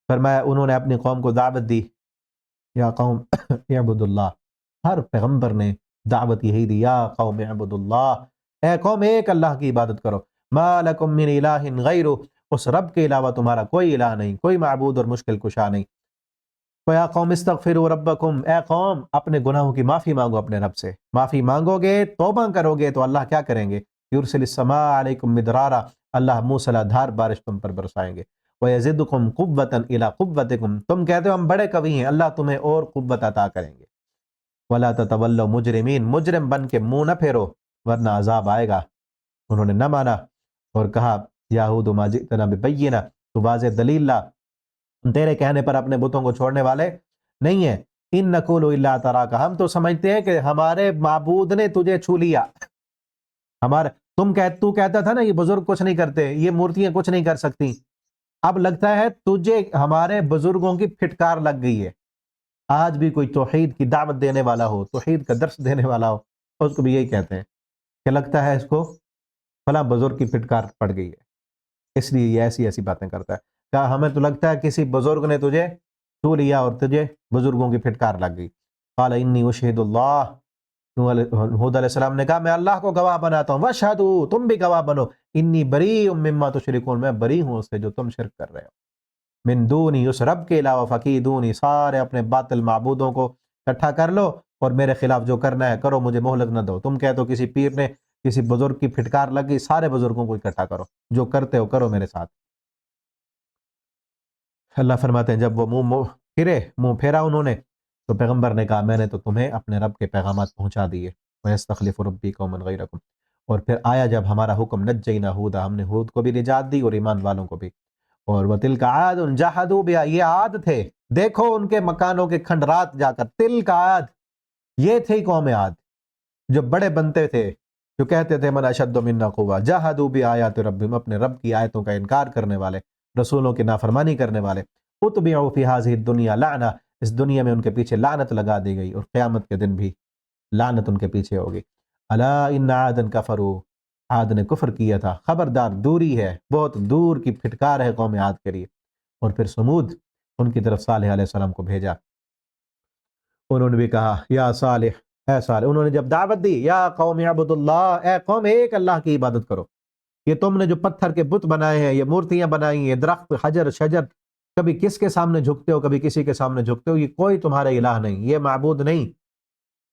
[SPEAKER 1] فرمایا انہوں نے اپنی قوم کو دعوت دی، یا قوم اعبدوا اللہ، ہر پیغمبر نے دعوت یہی دی، یا قوم اعبدوا اللہ، اے قوم ایک اللہ کی عبادت کرو، ما لکم من الہ غیرہ، اس رب کے علاوہ تمہارا کوئی الہ نہیں، کوئی معبود اور مشکل کشا نہیں، یا قوم استغفروا ربکم، اے قوم اپنے گناہوں کی معافی مانگو اپنے رب سے، معافی مانگو گے، توبہ کرو گے تو اللہ کیا کریں گے، یرسل السماء علیکم مدرارا، اللہ موسلا دھار بارش تم پر برسائیں گے، وَيَزِدُكُمْ قُوَّةً إِلَىٰ قُوَّتِكُمْ، تم کہتے ہو ہم بڑے قوی ہیں، اللہ تمہیں اور قوت عطا کریں گے، وَلَا تَتَوَلَّوْا مُجْرِمِينَ، مجرم بن کے منہ نہ پھیرو ورنہ عذاب آئے گا۔ انہوں نے نہ مانا اور کہا یا ہود ما جئتنا ببینہ، تو واضح دلیل لا، تیرے کہنے پر اپنے بتوں کو چھوڑنے والے نہیں ہیں، ان نقول الا تراک، ہم تو سمجھتے ہیں کہ ہمارے معبود نے تجھے چھو لیا، ہمارے تو کہتا تھا نا یہ بزرگ کچھ نہیں کرتے، یہ مورتیاں کچھ نہیں کر سکتی، اب لگتا ہے تجھے ہمارے بزرگوں کی پھٹکار لگ گئی ہے۔ آج بھی کوئی توحید کی دعوت دینے والا ہو، توحید کا درس دینے والا ہو، اس کو بھی یہی کہتے ہیں کہ لگتا ہے اس کو فلاں بزرگ کی پھٹکار پڑ گئی ہے، اس لیے یہ ایسی ایسی باتیں کرتا ہے۔ کہا ہمیں تو لگتا ہے کسی بزرگ نے تجھے چھو لیا اور تجھے بزرگوں کی پھٹکار لگ گئی۔ قال انی اشہد اللہ، ہود علیہ السلام نے کہا میں اللہ کو گواہ بناتا ہوں، واشہدوا، تم بھی گواہ بنو، انی بریء مما تشرکون، میں بری ہوں اس سے جو تم شرک کر رہے ہو، من دونی، اس رب کے علاوہ، فکیدونی، سارے اپنے باطل معبودوں کو اکٹھا کر لو اور میرے خلاف جو کرنا ہے کرو، مجھے مہلت نہ دو۔ تم کہتے ہو کسی پیر نے کسی بزرگ کی پھٹکار لگ گئی، سارے بزرگوں کو اکٹھا کرو، جو کرتے ہو کرو میرے ساتھ۔ اللہ فرماتے ہیں جب وہ منہ پھیرا انہوں نے، تو پیغمبر نے کہا میں نے تو تمہیں اپنے رب کے پیغامات پہنچا دیے، وَيَسْتَخْلِفُ رَبِّي قَوْمًا غَيْرَكُمْ، اور پھر آیا جب ہمارا حکم نجینا ہودا، ہم نے ہود کو بھی نجات دی اور ایمان والوں کو بھی، اور وَتِلْكَ عَادٌ جَحَدُوا بِهَا، یہ عاد تھے، دیکھو ان کے مکانوں کے کھنڈرات جا کر، تِلْكَ عاد، یہ تھی قوم عاد جو بڑے بنتے تھے، جو کہتے تھے من اشد منا قوہ، جاہدوا بآیات ربہم، اپنے رب کی آیتوں کا انکار کرنے والے، رسولوں کی نافرمانی کرنے والے، اتبعوا فی ہذہ الدنیا لعنہ، اس دنیا میں ان کے پیچھے لعنت لگا دی گئی اور قیامت کے دن بھی لعنت ان کے پیچھے ہوگی۔ الا ان عادا کفروا، عاد نے کفر کیا تھا، خبردار دوری ہے، بہت دور کی پھٹکار ہے قوم عاد کے لیے۔ اور پھر سمود، ان کی طرف صالح علیہ السلام کو بھیجا، انہوں نے بھی کہا یا صالح، اے صالح، انہوں نے جب دعوت دی یا قوم اعبدوا اللہ، اے قوم ایک اللہ کی عبادت کرو، یہ تم نے جو پتھر کے بت بنائے ہیں، یہ مورتیاں بنائی ہیں، درخت، حجر، شجر، کبھی کس کے سامنے جھکتے ہو کبھی کسی کے سامنے جھکتے ہو، یہ کوئی تمہارا الہ نہیں، یہ معبود نہیں،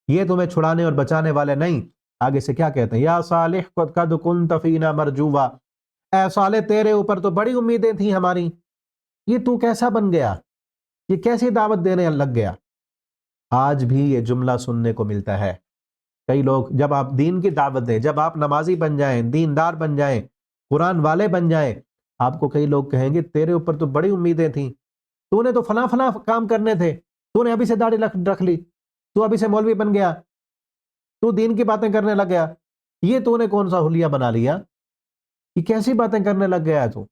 [SPEAKER 1] یہ تمہیں چھڑانے اور بچانے والے نہیں۔ آگے سے کیا کہتے ہیں یا صالح قد کنت فینا مرجوا، اے صالح تیرے اوپر تو بڑی امیدیں تھیں ہماری، یہ تو کیسا بن گیا، یہ کیسی دعوت دینے لگ گیا۔ آج بھی یہ جملہ سننے کو ملتا ہے، کئی لوگ جب آپ دین کی دعوت دیں، جب آپ نمازی بن جائیں، دیندار بن جائیں، قرآن والے بن جائیں، آپ کو کئی لوگ کہیں گے تیرے اوپر تو بڑی امیدیں تھیں، تو نے تو فلاں فلاں کام کرنے تھے، تو نے ابھی سے داڑھی رکھ لی، تو ابھی سے مولوی بن گیا، تو دین کی باتیں کرنے لگ گیا، یہ تو نے کون سا حلیہ بنا لیا، یہ کیسی باتیں کرنے لگ گیا ہے تو،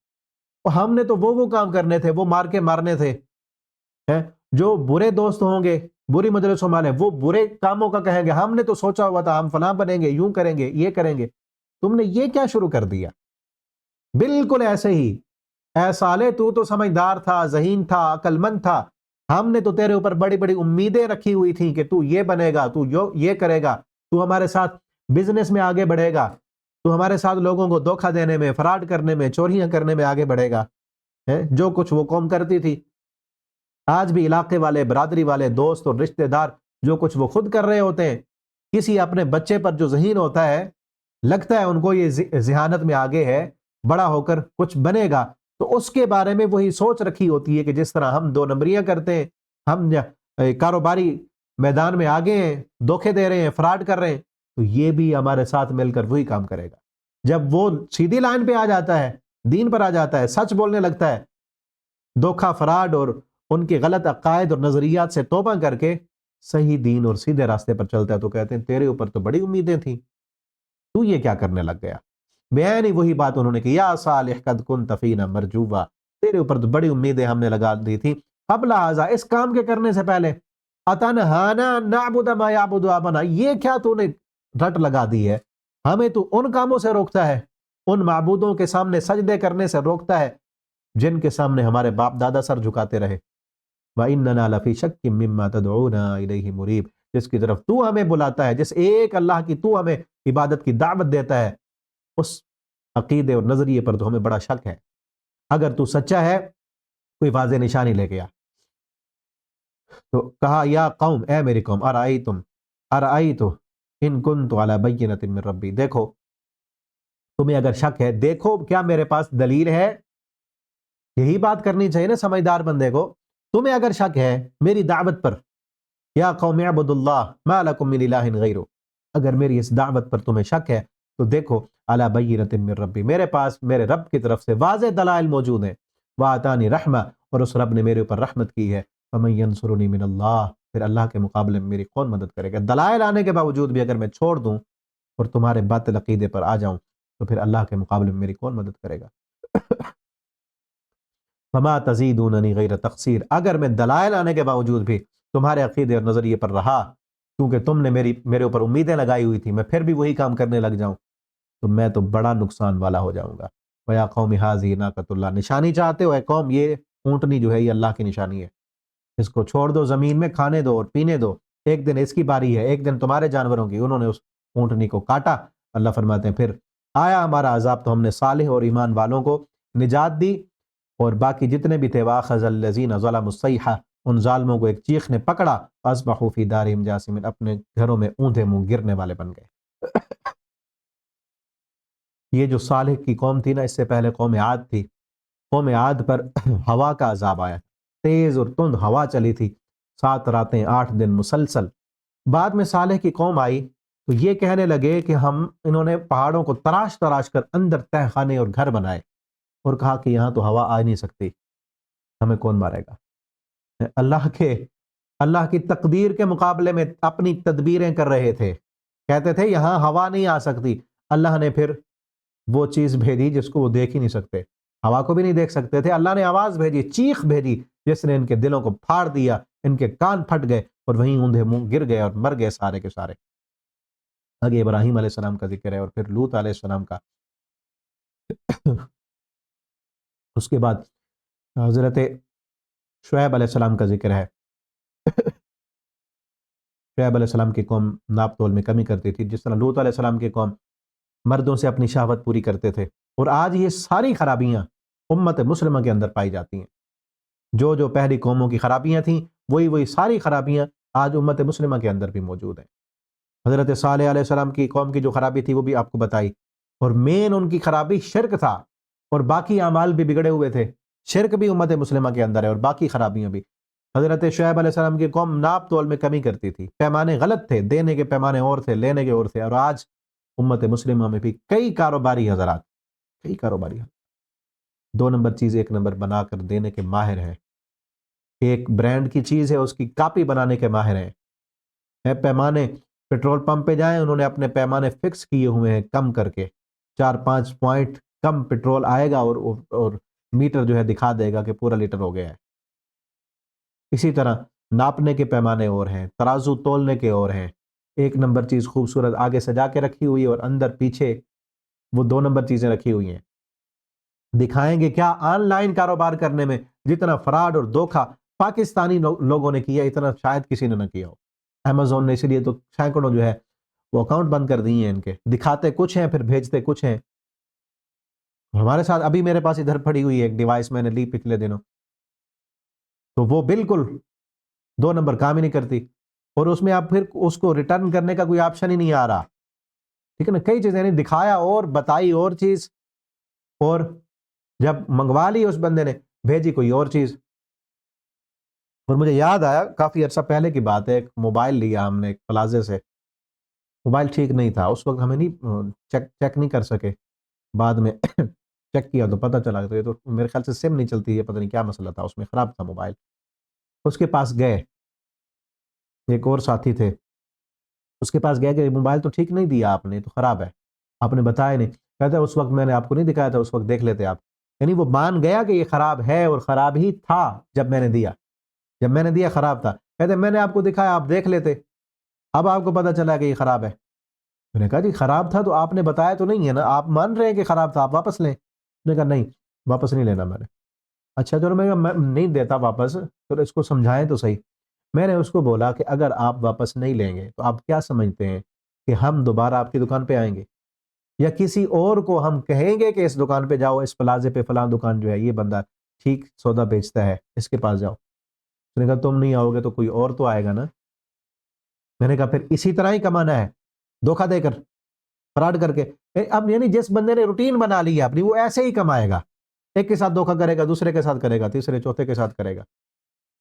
[SPEAKER 1] ہم نے تو وہ کام کرنے تھے، وہ مار کے مارنے تھے، جو برے دوست ہوں گے، بری مجلسوں والے، وہ برے کاموں کا کہیں گے ہم نے تو سوچا ہوا تھا ہم فلاں بنیں گے، یوں کریں گے، یہ کریں گے، تم نے یہ کیا شروع کر دیا۔ بالکل ایسے ہی، اے صالح تو سمجھدار تھا، ذہین تھا، عقل مند تھا، ہم نے تو تیرے اوپر بڑی بڑی امیدیں رکھی ہوئی تھیں کہ تو یہ بنے گا، تو یہ کرے گا، تو ہمارے ساتھ بزنس میں آگے بڑھے گا، تو ہمارے ساتھ لوگوں کو دھوکہ دینے میں، فراڈ کرنے میں، چوریاں کرنے میں آگے بڑھے گا، جو کچھ وہ قوم کرتی تھی۔ آج بھی علاقے والے، برادری والے، دوست اور رشتہ دار جو کچھ وہ خود کر رہے ہوتے ہیں، کسی اپنے بچے پر جو ذہین ہوتا ہے، لگتا ہے ان کو یہ ذہانت میں آگے ہے، بڑا ہو کر کچھ بنے گا، تو اس کے بارے میں وہی سوچ رکھی ہوتی ہے کہ جس طرح ہم دو نمبریاں کرتے ہیں، ہم کاروباری میدان میں آگے ہیں، دھوکے دے رہے ہیں، فراڈ کر رہے ہیں، تو یہ بھی ہمارے ساتھ مل کر وہی کام کرے گا، جب وہ سیدھی لائن پہ آ جاتا ہے، دین پر آ جاتا ہے، سچ بولنے لگتا ہے، دھوکہ فراڈ اور ان کے غلط عقائد اور نظریات سے توبہ کر کے صحیح دین اور سیدھے راستے پر چلتا ہے، تو کہتے ہیں تیرے اوپر تو بڑی امیدیں تھیں، تو یہ کیا کرنے لگ گیا؟ بیان ہی وہی بات انہوں نے کہ یا صالح قد کنت فینا مرجوا، تیرے اوپر تو بڑی امیدیں ہم نے لگا دی تھی قبل ھذا، اس کام کے کرنے سے پہلے، اتنہانا نعبد ما یعبد آباؤنا، یہ کیا تو نے رٹ لگا دی ہے، ہمیں تو ان کاموں سے روکتا ہے، ان معبودوں کے سامنے سجدے کرنے سے روکتا ہے جن کے سامنے ہمارے باپ دادا سر جھکاتے رہے۔ وَإِنَّنَا لَفِي شَكٍّ مِّمَّا تَدْعُونَا إِلَيْهِ مُرِيبٍ، جس کی طرف تو ہمیں بلاتا ہے، جس ایک اللہ کی تو ہمیں عبادت کی دعوت دیتا ہے، اس عقیدے اور نظریے پر تو ہمیں بڑا شک ہے، اگر تو سچا ہے کوئی واضح نشانی لے گیا۔ تو کہا یا قوم، اے میری قوم، ارأیتم ان کنت علی بینۃ من ربی، دیکھو تمہیں اگر شک ہے، دیکھو کیا میرے پاس دلیل ہے، یہی بات کرنی چاہیے نا سمجھدار بندے کو، تمہیں اگر شک ہے میری دعوت پر، یا قوم اعبدوا اللہ ما لکم من الہ غیرہ، اگر میری اس دعوت پر تمہیں شک ہے تو دیکھو علی بینۃ من ربی، میرے پاس میرے رب کی طرف سے واضح دلائل موجود ہیں، وآتانی رحمہ، اور اس رب نے میرے اوپر رحمت کی ہے، فمن ینصرنی من اللہ، پھر اللہ کے مقابلے میں میری کون مدد کرے گا؟ دلائل آنے کے باوجود بھی اگر میں چھوڑ دوں اور تمہارے باطل عقیدے پر آ جاؤں تو پھر اللہ کے مقابلے میں میری کون مدد کرے گا؟ فما تزیدوننی غیر تقصیر، اگر میں دلائل آنے کے باوجود بھی تمہارے عقیدے اور نظریے پر رہا، کیونکہ تم نے میرے اوپر امیدیں لگائی ہوئی تھی، میں پھر بھی وہی کام کرنے لگ جاؤں تو میں تو بڑا نقصان والا ہو جاؤں گا۔ وَيَا قَوْمِ هَٰذِهِ نَاقَةُ اللَّهِ، نشانی چاہتے ہو اے قوم، یہ اونٹنی جو ہے یہ اللہ کی نشانی ہے، اس کو چھوڑ دو زمین میں، کھانے دو اور پینے دو، ایک دن اس کی باری ہے، ایک دن تمہارے جانوروں کی۔ انہوں نے اس اونٹنی کو کاٹا، اللہ فرماتے ہیں پھر آیا ہمارا عذاب تو ہم نے صالح اور ایمان والوں کو نجات دی، اور باقی جتنے بھی تھے وَأَخَذَ الَّذِينَ ظَلَمُوا الصَّيْحَةُ، ان ظالموں کو ایک چیخ نے پکڑا، فَأَصْبَحُوا فِي دَارِهِمْ جَاثِمِينَ، اپنے گھروں میں اوندھے منہ گرنے والے بن گئے۔ یہ جو صالح کی قوم تھی نا، اس سے پہلے قوم عاد تھی، قوم عاد پر ہوا کا عذاب آیا، تیز اور تند ہوا چلی تھی 7 راتیں 8 دن مسلسل۔ بعد میں صالح کی قوم آئی تو یہ کہنے لگے کہ انہوں نے پہاڑوں کو تراش تراش کر اندر تہ خانے اور گھر بنائے، اور کہا کہ یہاں تو ہوا آ نہیں سکتی، ہمیں کون مارے گا؟ اللہ کی تقدیر کے مقابلے میں اپنی تدبیریں کر رہے تھے، کہتے تھے یہاں ہوا نہیں آ سکتی، اللہ نے پھر وہ چیز بھیجی جس کو وہ دیکھ ہی نہیں سکتے، ہوا کو بھی نہیں دیکھ سکتے تھے، اللہ نے آواز بھیجی، چیخ بھیجی، جس نے ان کے دلوں کو پھاڑ دیا، ان کے کان پھٹ گئے اور وہیں اوندھے منہ گر گئے اور مر گئے سارے کے سارے۔ آگے ابراہیم علیہ السلام کا ذکر ہے اور پھر لوط علیہ السلام کا، اس کے بعد حضرت شعیب علیہ السلام کا ذکر ہے۔ شعیب علیہ السلام کی قوم ناپ تول میں کمی کرتی تھی، جس طرح لوط علیہ السلام کی قوم مردوں سے اپنی شہوت پوری کرتے تھے، اور آج یہ ساری خرابیاں امت مسلمہ کے اندر پائی جاتی ہیں، جو پہلی قوموں کی خرابیاں تھیں وہی ساری خرابیاں آج امت مسلمہ کے اندر بھی موجود ہیں۔ حضرت صالح علیہ السلام کی قوم کی جو خرابی تھی وہ بھی آپ کو بتائی، اور مین ان کی خرابی شرک تھا، اور باقی اعمال بھی بگڑے ہوئے تھے، شرک بھی امت مسلمہ کے اندر ہے اور باقی خرابیاں بھی۔ حضرت شعیب علیہ السلام کی قوم ناپ تول میں کمی کرتی تھی، پیمانے غلط تھے، دینے کے پیمانے اور تھے، لینے کے اور تھے، اور آج امت مسلمہ میں بھی کئی کاروباری حضرات، کئی کاروباری حضرات 2 نمبر چیز 1 نمبر بنا کر دینے کے ماہر ہیں، ایک برانڈ کی چیز ہے اس کی کاپی بنانے کے ماہر ہیں، پیمانے پیٹرول پمپ پہ جائیں، انہوں نے اپنے پیمانے فکس کیے ہوئے ہیں، کم کر کے 4-5 پوائنٹ کم پیٹرول آئے گا اور میٹر جو ہے دکھا دے گا کہ پورا لیٹر ہو گیا ہے۔ اسی طرح ناپنے کے پیمانے اور ہیں، ترازو تولنے کے اور ہیں، 1 نمبر چیز خوبصورت آگے سجا کے رکھی ہوئی ہے اور اندر پیچھے وہ 2 نمبر چیزیں رکھی ہوئی ہیں۔ دکھائیں گے کیا؟ آن لائن کاروبار کرنے میں جتنا فراڈ اور دھوکہ پاکستانی لوگوں نے کیا اتنا شاید کسی نے نہ کیا ہو۔ امیزون نے اسی لیے تو سینکڑوں جو ہے وہ اکاؤنٹ بند کر دیے ہیں ان کے، دکھاتے کچھ ہیں پھر بھیجتے کچھ ہیں۔ ہمارے ساتھ ابھی میرے پاس ادھر پڑی ہوئی ہے ایک ڈیوائس، میں نے لی پچھلے دنوں، تو وہ بالکل 2 نمبر کام ہی نہیں کرتی، اور اس میں آپ پھر اس کو ریٹرن کرنے کا کوئی آپشن ہی نہیں آ رہا، ٹھیک ہے نا؟ کئی چیزیں نہیں، دکھایا اور بتائی اور چیز، اور جب منگوا لی اس بندے نے بھیجی کوئی اور چیز۔ اور مجھے یاد آیا کافی عرصہ پہلے کی بات ہے، ایک موبائل لیا ہم نے ایک پلازے سے، موبائل ٹھیک نہیں تھا اس وقت، ہمیں نہیں چیک نہیں کر سکے، بعد میں چیک کیا تو پتہ چلا تو یہ تو میرے خیال سے سم نہیں چلتی ہے، پتہ نہیں کیا مسئلہ تھا اس میں، خراب تھا موبائل۔ اس کے پاس گئے، ایک اور ساتھی تھے، اس کے پاس گئے کہ موبائل تو ٹھیک نہیں دیا آپ نے، تو خراب ہے، آپ نے بتایا نہیں۔ کہتے اس وقت میں نے آپ کو نہیں دکھایا تھا، اس وقت دیکھ لیتے آپ۔ یعنی وہ مان گیا کہ یہ خراب ہے اور خراب ہی تھا جب میں نے دیا، جب میں نے دیا خراب تھا۔ کہتے میں نے آپ کو دکھایا، آپ دیکھ لیتے، اب آپ کو پتہ چلا کہ یہ خراب ہے۔ میں نے کہا جی خراب تھا تو آپ نے بتایا تو نہیں ہے نا، آپ مان رہے ہیں کہ خراب تھا، آپ واپس لیں۔ میں نے کہا نہیں، واپس نہیں لینا میں نے۔ اچھا چلو، میں نہیں دیتا واپس، چلو اس کو سمجھائیں تو صحیح۔ میں نے اس کو بولا کہ اگر آپ واپس نہیں لیں گے تو آپ کیا سمجھتے ہیں کہ ہم دوبارہ آپ کی دکان پہ آئیں گے، یا کسی اور کو ہم کہیں گے کہ اس دکان پہ جاؤ، اس پلازے پہ فلاں دکان جو ہے یہ بندہ ٹھیک سودا بیچتا ہے، اس کے پاس جاؤ؟ اس نے کہا تم نہیں آؤ گے تو کوئی اور تو آئے گا نا۔ میں نے کہا پھر اسی طرح ہی کمانا ہے، دھوکہ دے کر، فراڈ کر کے۔ اب یعنی جس بندے نے روٹین بنا لی ہے اپنی، وہ ایسے ہی کمائے گا، ایک کے ساتھ دھوکہ کرے گا، دوسرے کے ساتھ کرے گا، تیسرے چوتھے کے ساتھ کرے گا،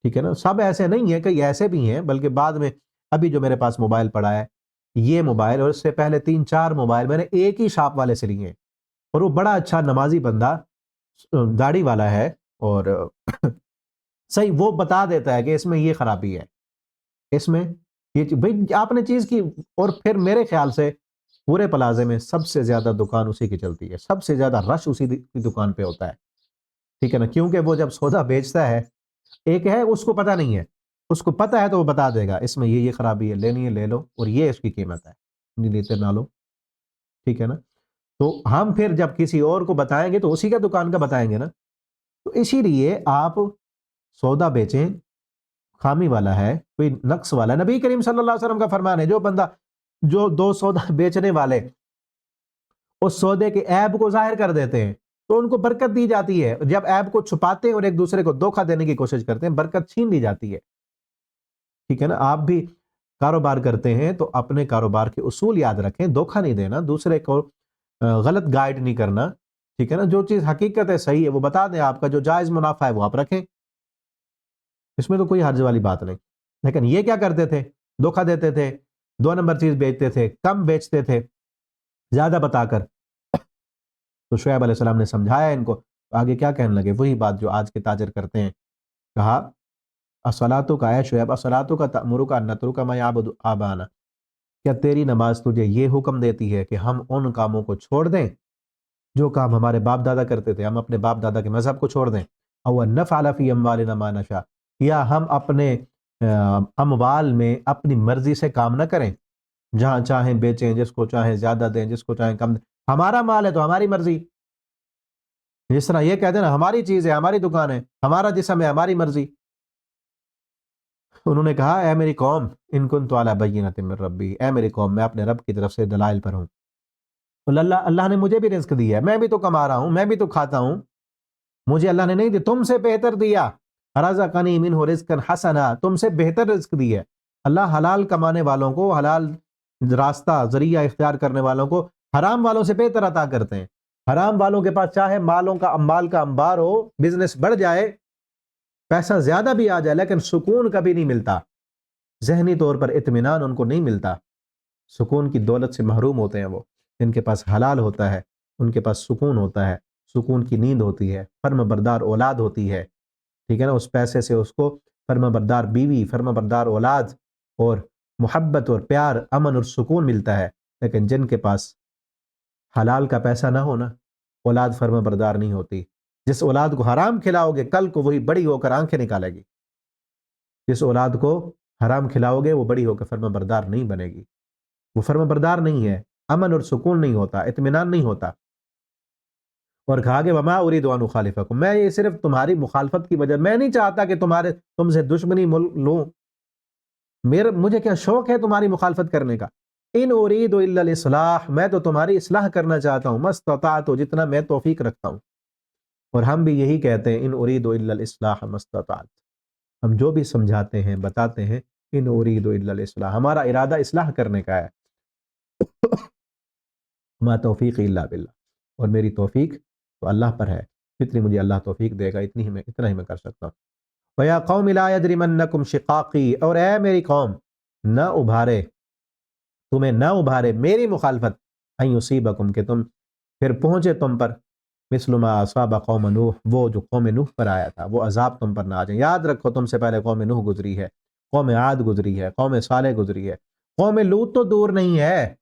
[SPEAKER 1] ٹھیک ہے نا۔ سب ایسے نہیں ہیں، کئی ایسے بھی ہیں، بلکہ بعد میں ابھی جو میرے پاس موبائل پڑا ہے، یہ موبائل اور اس سے پہلے 3-4 موبائل میں نے ایک ہی شاپ والے سے لیے ہیں، اور وہ بڑا اچھا نمازی بندہ، داڑھی والا ہے، اور صحیح وہ بتا دیتا ہے کہ اس میں یہ خرابی ہے، اس میں یہ بھائی آپ نے چیز کی۔ اور پھر میرے خیال سے پورے پلازے میں سب سے زیادہ دکان اسی کی چلتی ہے، سب سے زیادہ رش اسی کی دکان پہ ہوتا ہے، ٹھیک ہے نا، کیونکہ وہ جب سودا بیچتا ہے، ایک ہے اس کو پتہ نہیں ہے، اس کو پتہ ہے تو وہ بتا دے گا اس میں یہ خرابی ہے، لینی ہے لے لو، اور یہ اس کی قیمت ہے، نہیں لیتے نہ لو، ٹھیک ہے نا۔ تو ہم پھر جب کسی اور کو بتائیں گے تو اسی کا دکان کا بتائیں گے نا۔ تو اسی لیے آپ سودا بیچیں، خامی والا ہے، کوئی نقص والا ہے، نبی کریم صلی اللہ علیہ وسلم کا فرمان ہے، جو بندہ، جو دو سودا بیچنے والے اس سودے کے عیب کو ظاہر کر دیتے ہیں تو ان کو برکت دی جاتی ہے، جب عیب کو چھپاتے ہیں اور ایک دوسرے کو دھوکہ دینے کی کوشش کرتے ہیں، برکت چھین لی جاتی ہے، ٹھیک ہے نا۔ آپ بھی کاروبار کرتے ہیں تو اپنے کاروبار کے اصول یاد رکھیں، دھوکہ نہیں دینا، دوسرے کو غلط گائیڈ نہیں کرنا، ٹھیک ہے نا۔ جو چیز حقیقت ہے، صحیح ہے، وہ بتا دیں، آپ کا جو جائز منافع ہے وہ آپ رکھیں، اس میں تو کوئی حرج والی بات نہیں۔ لیکن یہ کیا کرتے تھے؟ دھوکہ دیتے تھے، 2 نمبر چیز بیچتے تھے، کم بیچتے تھے، زیادہ بتا کر۔ تو شعیب علیہ السلام نے سمجھایا ان کو، آگے کیا کہنے لگے؟ وہی بات جو آج کے تاجر کرتے ہیں۔ کہا الصلاۃ کا، اے شعیب، الصلاۃ کا تأمرک ان نترک ما یعبد آبانا، کیا تیری نماز تجھے یہ حکم دیتی ہے کہ ہم ان کاموں کو چھوڑ دیں جو کام ہمارے باپ دادا کرتے تھے، ہم اپنے باپ دادا کے مذہب کو چھوڑ دیں؟ او نفعل فی اموالنا ما نشاء، یا ہم اپنے اموال میں اپنی مرضی سے کام نہ کریں، جہاں چاہیں بیچیں، جس کو چاہیں زیادہ دیں، جس کو چاہیں کم دیں، ہمارا مال ہے تو ہماری مرضی، جس طرح یہ کہتے ہیں نا ہماری چیز ہے، ہماری دکان ہے، ہمارا جسم ہے، ہماری مرضی۔ انہوں نے کہا اے میری قوم، ان کنت علی بینۃ من ربی، اے میری قوم، میں اپنے رب کی طرف سے دلائل پر ہوں، اللہ نے مجھے بھی رزق دیا ہے، میں بھی تو کما رہا ہوں، میں بھی تو کھاتا ہوں، مجھے اللہ نے نہیں دیا، تم سے بہتر دیا، رزقنی منہ رزقا حسنا، تم سے بہتر رزق دیا ہے۔ اللہ حلال کمانے والوں کو، حلال راستہ ذریعہ اختیار کرنے والوں کو حرام والوں سے بہتر عطا کرتے ہیں۔ حرام والوں کے پاس چاہے مالوں کا اموال کا انبار ہو، بزنس بڑھ جائے، پیسہ زیادہ بھی آ جائے، لیکن سکون کبھی نہیں ملتا، ذہنی طور پر اطمینان ان کو نہیں ملتا، سکون کی دولت سے محروم ہوتے ہیں وہ۔ جن کے پاس حلال ہوتا ہے ان کے پاس سکون ہوتا ہے، سکون کی نیند ہوتی ہے، فرم بردار اولاد ہوتی ہے، ٹھیک ہے نا۔ اس پیسے سے اس کو فرم بردار بیوی، فرم بردار اولاد، اور محبت اور پیار، امن اور سکون ملتا ہے۔ لیکن جن کے پاس حلال کا پیسہ نہ ہونا، اولاد فرما بردار نہیں ہوتی۔ جس اولاد کو حرام کھلاؤ گے کل کو وہی بڑی ہو کر آنکھیں نکالے گی، جس اولاد کو حرام کھلاؤ گے وہ بڑی ہو کر فرما بردار نہیں بنے گی، وہ فرما بردار نہیں ہے، امن اور سکون نہیں ہوتا، اطمینان نہیں ہوتا۔ اور کہا کہ وما اريد ان اخالفكم، میں یہ صرف تمہاری مخالفت کی وجہ، میں نہیں چاہتا کہ تم سے دشمنی لوں، مجھے کیا شوق ہے تمہاری مخالفت کرنے کا، ان اريد الا الاصلاح، میں تو تمہاری اصلاح کرنا چاہتا ہوں، ما استطعت، جتنا میں توفیق رکھتا ہوں۔ اور ہم بھی یہی کہتے ہیں، ان اريد الا الاصلاح ما استطعت، ہم جو بھی سمجھاتے ہیں بتاتے ہیں، ان اريد الا الاصلاح، ہمارا ارادہ اصلاح کرنے کا ہے، ما توفیق الا باللہ، اور میری توفیق تو اللہ پر ہے، جتنی مجھے اللہ توفیق دے گا اتنا ہی میں کر سکتا ہوں۔ وَيَا قَوْمِ لَا يَجْرِمَنَّكُمْ شِقَاقِي، اور اے میری قوم، تمہیں نہ ابھارے میری مخالفت، ان یصیبکم، کہ پھر پہنچے تم پر مثل ما اصاب قوم نوح، وہ جو قوم نوح پر آیا تھا وہ عذاب تم پر نہ آ جائے۔ یاد رکھو تم سے پہلے قوم نوح گزری ہے، قوم عاد گزری ہے، قوم صالح گزری ہے، قوم لوط تو دور نہیں ہے۔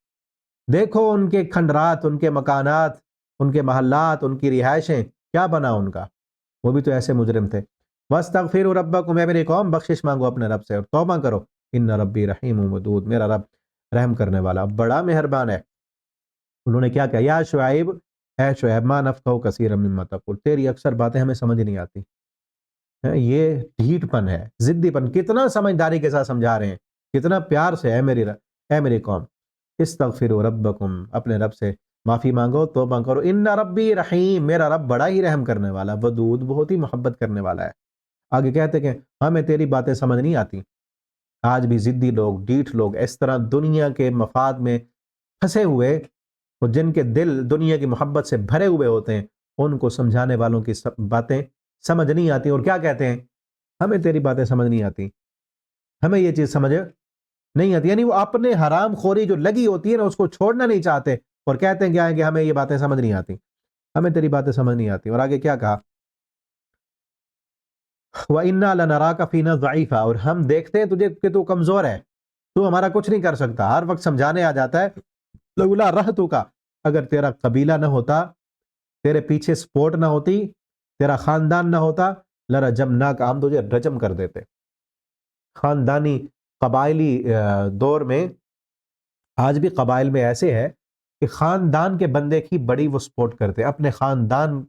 [SPEAKER 1] دیکھو ان کے کھنڈرات، ان کے مکانات، ان کے محلات، ان کی رہائشیں، کیا بنا ان کا، وہ بھی تو ایسے مجرم تھے۔ وَاسْتَغْفِرُوا رَبَّكُمْ، اے میری قوم بخشش مانگو اپنے رب سے اور توبہ کرو، ان ربی رحیم ودود، میرا رب رحم کرنے والا بڑا مہربان ہے۔ انہوں نے کیا کہا، یا شعیب، اے شعیب، ما نفقہ کثیرا مما تقول، تیری اکثر باتیں ہمیں سمجھ نہیں آتی۔ یہ ڈھیٹ پن ہے، ضدی پن، کتنا سمجھداری کے ساتھ سمجھا رہے ہیں، کتنا پیار سے، اے میری قوم، استغفروا ربکم، اپنے رب سے معافی مانگو، توبہ کرو، ان ربی رحیم، میرا رب بڑا ہی رحم کرنے والا، ودود، بہت ہی محبت کرنے والا ہے۔ آگے کہتے کہ ہمیں تیری باتیں سمجھ نہیں آتی۔ آج بھی ضدی لوگ، ڈیٹ لوگ، اس طرح دنیا کے مفاد میں پھنسے ہوئے، اور جن کے دل دنیا کی محبت سے بھرے ہوئے ہوتے ہیں، ان کو سمجھانے والوں کی باتیں سمجھ نہیں آتی، اور کیا کہتے ہیں، ہمیں تیری باتیں سمجھ نہیں آتی، ہمیں یہ چیز سمجھ نہیں آتی، یعنی وہ اپنے حرام خوری جو لگی ہوتی ہے نا اس کو چھوڑنا نہیں چاہتے، اور کہتے ہیں کیا ہے کہ ہمیں یہ باتیں سمجھ نہیں آتی، ہمیں تیری باتیں سمجھ نہیں آتی۔ اور آگے کیا کہا، وَإِنَّا لَنَرَاكَ فِينَا ضَعِيفًا، اور ہم دیکھتے ہیں تجھے کہ تو کمزور ہے، تو ہمارا کچھ نہیں کر سکتا، ہر وقت سمجھانے آ جاتا ہے۔ لولا رہتک، اگر تیرا قبیلہ نہ ہوتا، تیرے پیچھے سپورٹ نہ ہوتی، تیرا خاندان نہ ہوتا، لرجمناک، ہم تجھے رجم کر دیتے۔ خاندانی قبائلی دور میں، آج بھی قبائل میں ایسے ہے کہ خاندان کے بندے کی بڑی وہ سپورٹ کرتے ہیں، اپنے خاندان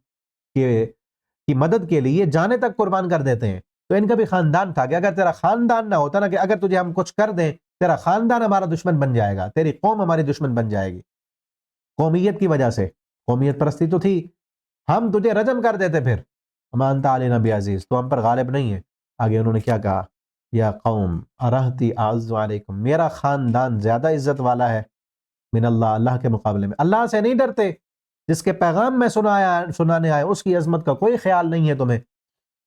[SPEAKER 1] کی مدد کے لیے جانے تک قربان کر دیتے ہیں۔ تو ان کا بھی خاندان تھا کہ اگر تیرا خاندان نہ ہوتا نا، کہ اگر تجھے ہم کچھ کر دیں، تیرا خاندان ہمارا دشمن بن جائے گا، تیری قوم ہماری دشمن بن جائے گی، قومیت کی وجہ سے، قومیت پرستی تو تھی، ہم تجھے رجم کر دیتے۔ پھر وما انت علینا بعزیز، تو ہم پر غالب نہیں ہے۔ آگے انہوں نے کیا کہا، یا قوم ارہتی اعز علیکم، میرا خاندان زیادہ عزت والا ہے من اللہ، اللہ کے مقابلے میں، اللہ سے نہیں ڈرتے، جس کے پیغام میں سنانے آئے اس کی عظمت کا کوئی خیال نہیں ہے تمہیں۔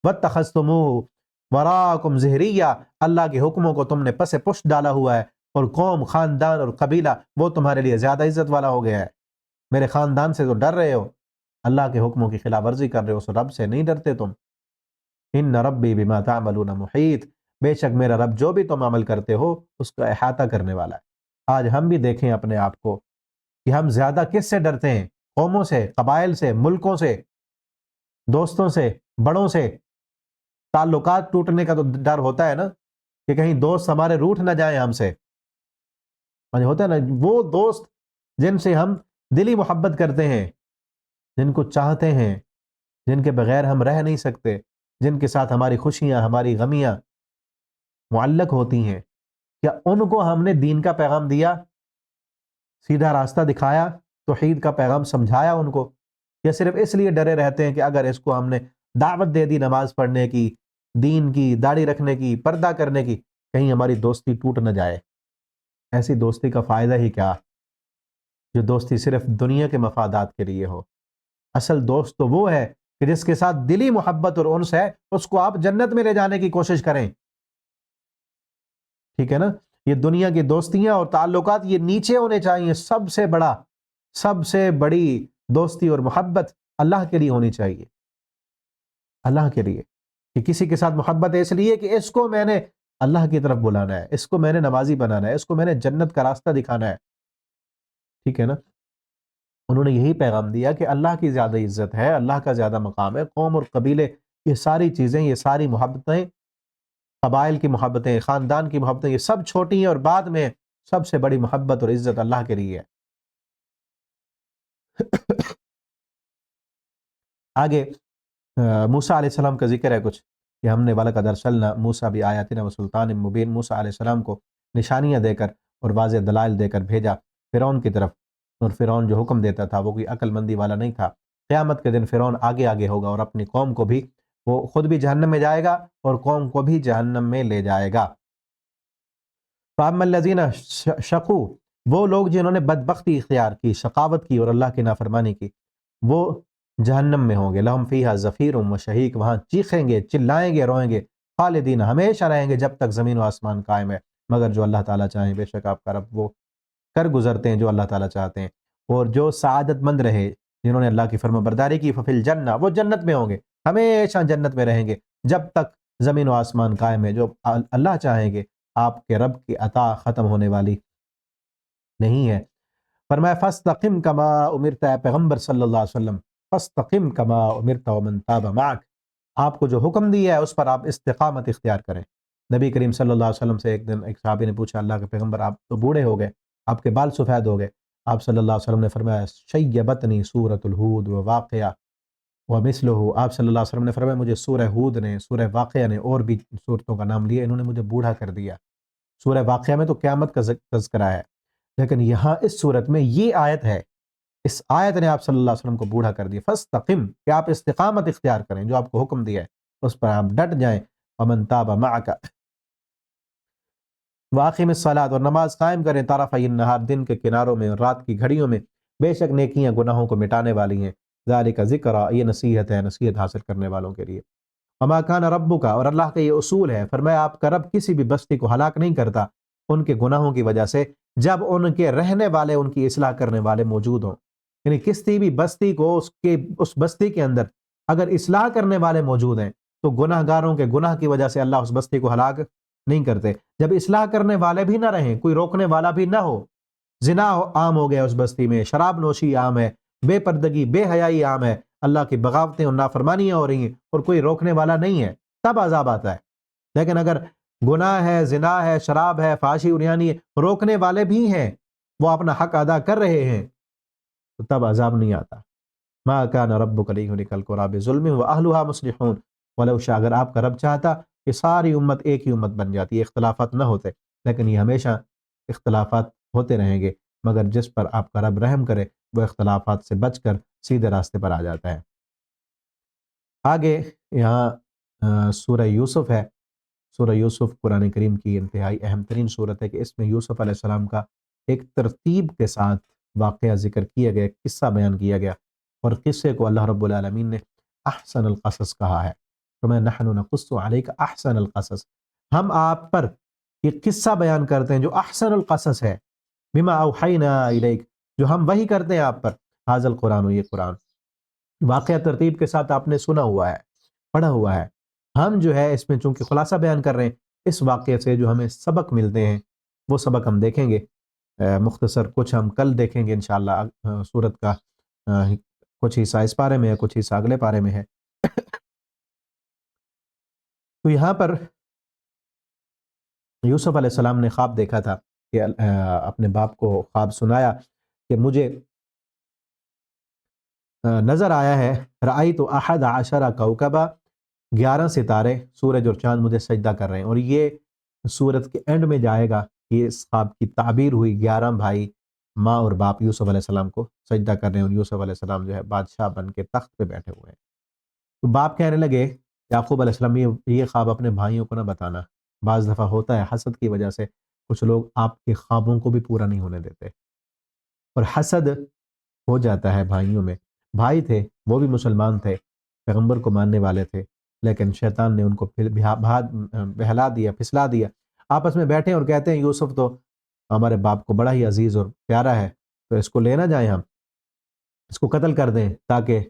[SPEAKER 1] واتخذتموہ وراءکم ظہریہ، اللہ کے حکموں کو تم نے پس پشت ڈالا ہوا ہے، اور قوم، خاندان اور قبیلہ وہ تمہارے لیے زیادہ عزت والا ہو گیا ہے۔ میرے خاندان سے تو ڈر رہے ہو، اللہ کے حکموں کی خلاف ورزی کر رہے ہو، اس رب سے نہیں ڈرتے تم۔ ان ربی بما تعملون محیط، بے شک میرا رب جو بھی تم عمل کرتے ہو اس کا احاطہ کرنے والا ہے۔ آج ہم بھی دیکھیں اپنے آپ کو کہ ہم زیادہ کس سے ڈرتے ہیں، قوموں سے، قبائل سے، ملکوں سے، دوستوں سے، بڑوں سے۔ تعلقات ٹوٹنے کا تو ڈر ہوتا ہے نا، کہ کہیں دوست ہمارے روٹھ نہ جائیں ہم سے، ہوتا ہے نا، وہ دوست جن سے ہم دلی محبت کرتے ہیں، جن کو چاہتے ہیں، جن کے بغیر ہم رہ نہیں سکتے، جن کے ساتھ ہماری خوشیاں، ہماری غمیاں معلق ہوتی ہیں، کیا ان کو ہم نے دین کا پیغام دیا، سیدھا راستہ دکھایا، توحید کا پیغام سمجھایا ان کو، یا صرف اس لیے ڈرے رہتے ہیں کہ اگر اس کو ہم نے دعوت دے دی نماز پڑھنے کی، دین کی، داڑھی رکھنے کی، پردہ کرنے کی، کہیں ہماری دوستی ٹوٹ نہ جائے۔ ایسی دوستی کا فائدہ ہی کیا، جو دوستی صرف دنیا کے مفادات کے لیے ہو۔ اصل دوست تو وہ ہے کہ جس کے ساتھ دلی محبت اور انس ہے، اس کو آپ جنت میں لے جانے کی کوشش کریں، ٹھیک ہے نا۔ یہ دنیا کی دوستیاں اور تعلقات یہ نیچے ہونے چاہیے، سب سے بڑی دوستی اور محبت اللہ کے لیے ہونی چاہیے، اللہ کے لیے، کہ کسی کے ساتھ محبت ہے اس لیے کہ اس کو میں نے اللہ کی طرف بلانا ہے، اس کو میں نے نمازی بنانا ہے، اس کو میں نے جنت کا راستہ دکھانا ہے، ٹھیک ہے نا۔ انہوں نے یہی پیغام دیا کہ اللہ کی زیادہ عزت ہے، اللہ کا زیادہ مقام ہے، قوم اور قبیلے، یہ ساری چیزیں، یہ ساری محبتیں، قبائل کی محبتیں، خاندان کی محبتیں، یہ سب چھوٹی ہیں، اور بعد میں سب سے بڑی محبت اور عزت اللہ کے لیے ہے۔ آگے موسیٰ علیہ السلام کا ذکر ہے کچھ، کہ ہم نے وَلَقَدْ أَرْسَلْنَا مُوسَىٰ بِآيَاتِنَا وَسُلْطَانٍ مُبِينٍ، موسیٰ علیہ السلام کو نشانیاں دے کر اور واضح دلائل دے کر بھیجا فرعون کی طرف، اور فرعون جو حکم دیتا تھا وہ کوئی عقل مندی والا نہیں تھا۔ قیامت کے دن فرعون آگے آگے ہوگا، اور اپنی قوم کو بھی، وہ خود بھی جہنم میں جائے گا اور قوم کو بھی جہنم میں لے جائے گا۔ فَأَمَّا الَّذِينَ شَقُوا، وہ لوگ جنہوں نے بدبختی اختیار کی، شقاوت کی اور اللہ کی نافرمانی کی، وہ جہنم میں ہوں گے۔ لہم فیہا زفیر و شہیق، وہاں چیخیں گے، چلائیں گے، روئیں گے، خالدین، ہمیشہ رہیں گے جب تک زمین و آسمان قائم ہے، مگر جو اللہ تعالیٰ چاہیں، بے شک آپ کا رب وہ کر گزرتے ہیں جو اللہ تعالیٰ چاہتے ہیں۔ اور جو سعادت مند رہے، جنہوں نے اللہ کی فرما برداری کی ففل جنہ، وہ جنت میں ہوں گے، ہمیشہ جنت میں رہیں گے جب تک زمین و آسمان قائم ہے۔ جو اللہ چاہیں گے، آپ کے رب کی عطا ختم ہونے والی نہیں ہے۔ فرمایا فاستقم کما امرت، اے پیغمبر صلی اللہ علیہ وسلم فاستقم کما امرت ومن تاب معک، آپ کو جو حکم دیا ہے اس پر آپ استقامت اختیار کریں۔ نبی کریم صلی اللہ علیہ وسلم سے ایک دن ایک صحابی نے پوچھا، اللہ کے پیغمبر آپ تو بوڑھے ہو گئے، آپ کے بال سفید ہو گئے۔ آپ صلی اللہ علیہ وسلم نے فرمایا شیبتنی سورۃ الہود و واقعہ ومثلہ، آپ صلی اللہ علیہ وسلم نے فرمایا مجھے سورہ ہود نے، سورہ واقعہ نے اور بھی صورتوں کا نام لیا، انہوں نے مجھے بوڑھا کر دیا۔ سورہ واقعہ میں تو قیامت کا تذکرہ ہے، لیکن یہاں اس صورت میں یہ آیت ہے، اس آیت نے آپ صلی اللہ علیہ وسلم کو بوڑھا کر دیا۔ فاستقم، کہ آپ استقامت اختیار کریں، جو آپ کو حکم دیا ہے اس پر آپ ڈٹ جائیں۔ ومن تاب معک واقم الصلاۃ، اور نماز قائم کریں طرفی النہار، دن کے کناروں میں اور رات کی گھڑیوں میں، بے شک نیکیاں گناہوں کو مٹانے والی ہیں۔ ذالک ذکرہ، یہ نصیحت ہے، نصیحت حاصل کرنے والوں کے لیے۔ وما کان ربک، اور اللہ کا یہ اصول ہے، فرمایا آپ کا رب کسی بھی بستی کو ہلاک نہیں کرتا ان کے گناہوں کی وجہ سے جب ان کے رہنے والے، ان کی اصلاح کرنے والے موجود ہوں۔ یعنی کسی بھی بستی کو اس بستی کے اندر اگر اصلاح کرنے والے موجود ہیں تو گناہ گاروں کے گناہ کی وجہ سے اللہ اس بستی کو ہلاک نہیں کرتے۔ جب اصلاح کرنے والے بھی نہ رہیں، کوئی روکنے والا بھی نہ ہو، زنا عام ہو گیا اس بستی میں، شراب نوشی عام ہے، بے پردگی بے حیائی عام ہے، اللہ کی بغاوتیں اور نافرمانیاں ہو رہی ہیں اور کوئی روکنے والا نہیں ہے، تب عذاب آتا ہے۔ لیکن اگر گناہ ہے، زنا ہے، شراب ہے، فحاشی عریانی ہے، روکنے والے بھی ہیں، وہ اپنا حق ادا کر رہے ہیں، تو تب عذاب نہیں آتا۔ ما کان ربک لیہلک القری بظلم واہلھا مصلحون، ولو شاء، اگر آپ کا رب چاہتا کہ ساری امت ایک ہی امت بن جاتی، اختلافات نہ ہوتے، لیکن یہ ہمیشہ اختلافات ہوتے رہیں گے، مگر جس پر آپ کا رب رحم کرے وہ اختلافات سے بچ کر سیدھے راستے پر آ جاتا ہے۔ آگے یہاں سورہ یوسف ہے۔ سورہ یوسف قرآن کریم کی انتہائی اہم ترین صورت ہے کہ اس میں یوسف علیہ السلام کا ایک ترتیب کے ساتھ واقعہ ذکر کیا گیا، قصہ بیان کیا گیا، اور قصے کو اللہ رب العالمین نے احسن القصص کہا ہے۔ تو میں نحن نقص علیک احسن القصص، ہم آپ پر یہ قصہ بیان کرتے ہیں جو احسن القصص ہے، بما اوحینا الیک، جو ہم وحی کرتے ہیں آپ پر، ھذا القرآن، یہ قرآن واقعہ ترتیب کے ساتھ آپ نے سنا ہوا ہے، پڑھا ہوا ہے۔ ہم جو ہے اس میں چونکہ خلاصہ بیان کر رہے ہیں، اس واقعے سے جو ہمیں سبق ملتے ہیں وہ سبق ہم دیکھیں گے، مختصر کچھ ہم کل دیکھیں گے انشاءاللہ۔ سورت کا کچھ حصہ اس پارے میں ہے، کچھ حصہ اگلے پارے میں ہے۔ تو یہاں پر یوسف علیہ السلام نے خواب دیکھا تھا کہ اپنے باپ کو خواب سنایا کہ مجھے نظر آیا ہے، رأیت احد عشر کوکبا، 11 ستارے، سورج اور چاند مجھے سجدہ کر رہے ہیں، اور یہ سورت کے اینڈ میں جائے گا، یہ اس خواب کی تعبیر ہوئی، 11 بھائی ماں اور باپ یوسف علیہ السلام کو سجدہ کر رہے ہیں، اور یوسف علیہ السلام جو ہے بادشاہ بن کے تخت پہ بیٹھے ہوئے ہیں۔ تو باپ کہنے لگے یعقوب علیہ السلام یہ خواب اپنے بھائیوں کو نہ بتانا، بعض دفعہ ہوتا ہے حسد کی وجہ سے کچھ لوگ آپ کے خوابوں کو بھی پورا نہیں ہونے دیتے، اور حسد ہو جاتا ہے بھائیوں میں۔ بھائی تھے، وہ بھی مسلمان تھے، پیغمبر کو ماننے والے تھے، لیکن شیطان نے ان کو پھر بہلا دیا، پھسلا دیا۔ آپس میں بیٹھے اور کہتے ہیں یوسف تو ہمارے باپ کو بڑا ہی عزیز اور پیارا ہے، تو اس کو لینا جائیں، ہم اس کو قتل کر دیں تاکہ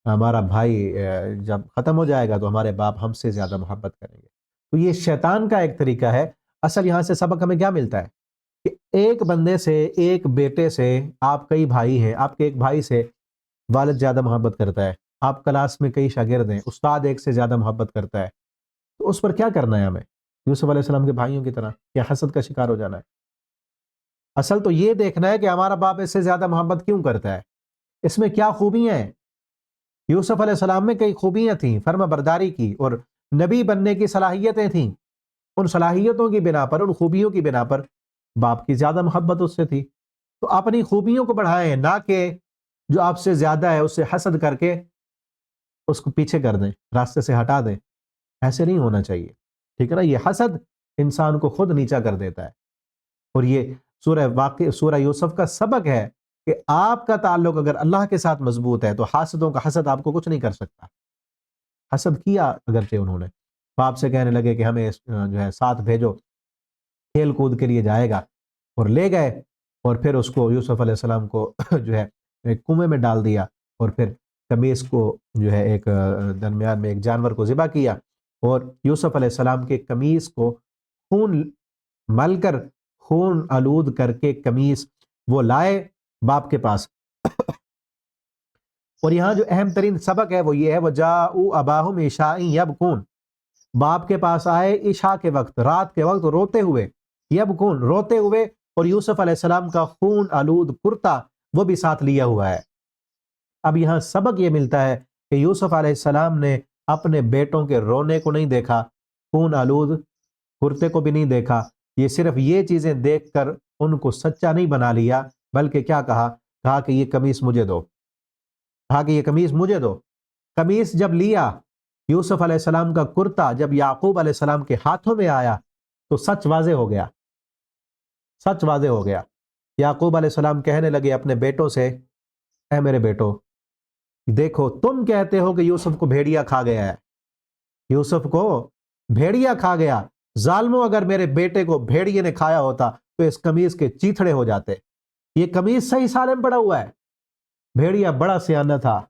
[SPEAKER 1] ہمارا بھائی جب ختم ہو جائے گا تو ہمارے باپ ہم سے زیادہ محبت کریں گے۔ تو یہ شیطان کا ایک طریقہ ہے۔ اصل یہاں سے سبق ہمیں کیا ملتا ہے کہ ایک بندے سے، ایک بیٹے سے، آپ کئی بھائی ہیں، آپ کے ایک بھائی سے والد زیادہ محبت کرتا ہے، آپ کلاس میں کئی شاگرد ہیں، استاد ایک سے زیادہ محبت کرتا ہے، تو اس پر کیا کرنا ہے ہمیں؟ یوسف علیہ السلام کے بھائیوں کی طرح کیا حسد کا شکار ہو جانا ہے؟ اصل تو یہ دیکھنا ہے کہ ہمارا باپ اس سے زیادہ محبت کیوں کرتا ہے، اس میں کیا خوبیاں ہیں۔ یوسف علیہ السلام میں کئی خوبیاں تھیں، فرما برداری کی اور نبی بننے کی صلاحیتیں تھیں، ان صلاحیتوں کی بنا پر، ان خوبیوں کی بنا پر باپ کی زیادہ محبت اس سے تھی۔ تو اپنی خوبیوں کو بڑھائیں، نہ کہ جو آپ سے زیادہ ہے اس سے حسد کر کے اس کو پیچھے کر دیں، راستے سے ہٹا دیں، ایسے نہیں ہونا چاہیے، ٹھیک ہے نا۔ یہ حسد انسان کو خود نیچا کر دیتا ہے، اور یہ سورہ یوسف کا سبق ہے کہ آپ کا تعلق اگر اللہ کے ساتھ مضبوط ہے تو حاسدوں کا حسد آپ کو کچھ نہیں کر سکتا۔ حسد کیا اگرچہ انہوں نے، باپ سے کہنے لگے کہ ہمیں جو ہے ساتھ بھیجو، کھیل کود کے لیے جائے گا، اور لے گئے، اور پھر اس کو یوسف علیہ السلام کو جو ہے ایک کنویں میں ڈال دیا، اور پھر قمیص کو جو ہے ایک درمیان میں ایک جانور کو ذبح کیا اور یوسف علیہ السلام کے قمیص کو خون مل کر خون آلود کر کے قمیص وہ لائے باپ کے پاس. اور یہاں جو اہم ترین سبق ہے وہ یہ ہے وَجَاءُوا أَبَاهُمْ عِشَاءً يَبْكُونَ. باپ کے پاس آئے عشاء کے وقت، رات کے وقت روتے ہوئے، یبکون روتے ہوئے، اور یوسف علیہ السلام کا خون آلود کرتا وہ بھی ساتھ لیا ہوا ہے. اب یہاں سبق یہ ملتا ہے کہ یوسف علیہ السلام نے اپنے بیٹوں کے رونے کو نہیں دیکھا، خون آلود کرتے کو بھی نہیں دیکھا. یہ صرف یہ چیزیں دیکھ کر ان کو سچا نہیں بنا لیا، بلکہ کیا کہا کہ یہ قمیص مجھے دو، کہا کہ یہ قمیص مجھے دو. قمیص جب لیا، یوسف علیہ السلام کا کرتا جب یعقوب علیہ السلام کے ہاتھوں میں آیا تو سچ واضح ہو گیا، سچ واضح ہو گیا. یعقوب علیہ السلام کہنے لگے اپنے بیٹوں سے، اے میرے بیٹو، دیکھو تم کہتے ہو کہ یوسف کو بھیڑیا کھا گیا ہے، یوسف کو بھیڑیا کھا گیا. ظالموں، اگر میرے بیٹے کو بھیڑیے نے کھایا ہوتا تو اس قمیص کے چیتھڑے ہو جاتے. یہ قمیص صحیح سالم پڑا ہوا ہے. بھیڑیا بڑا سیانہ تھا،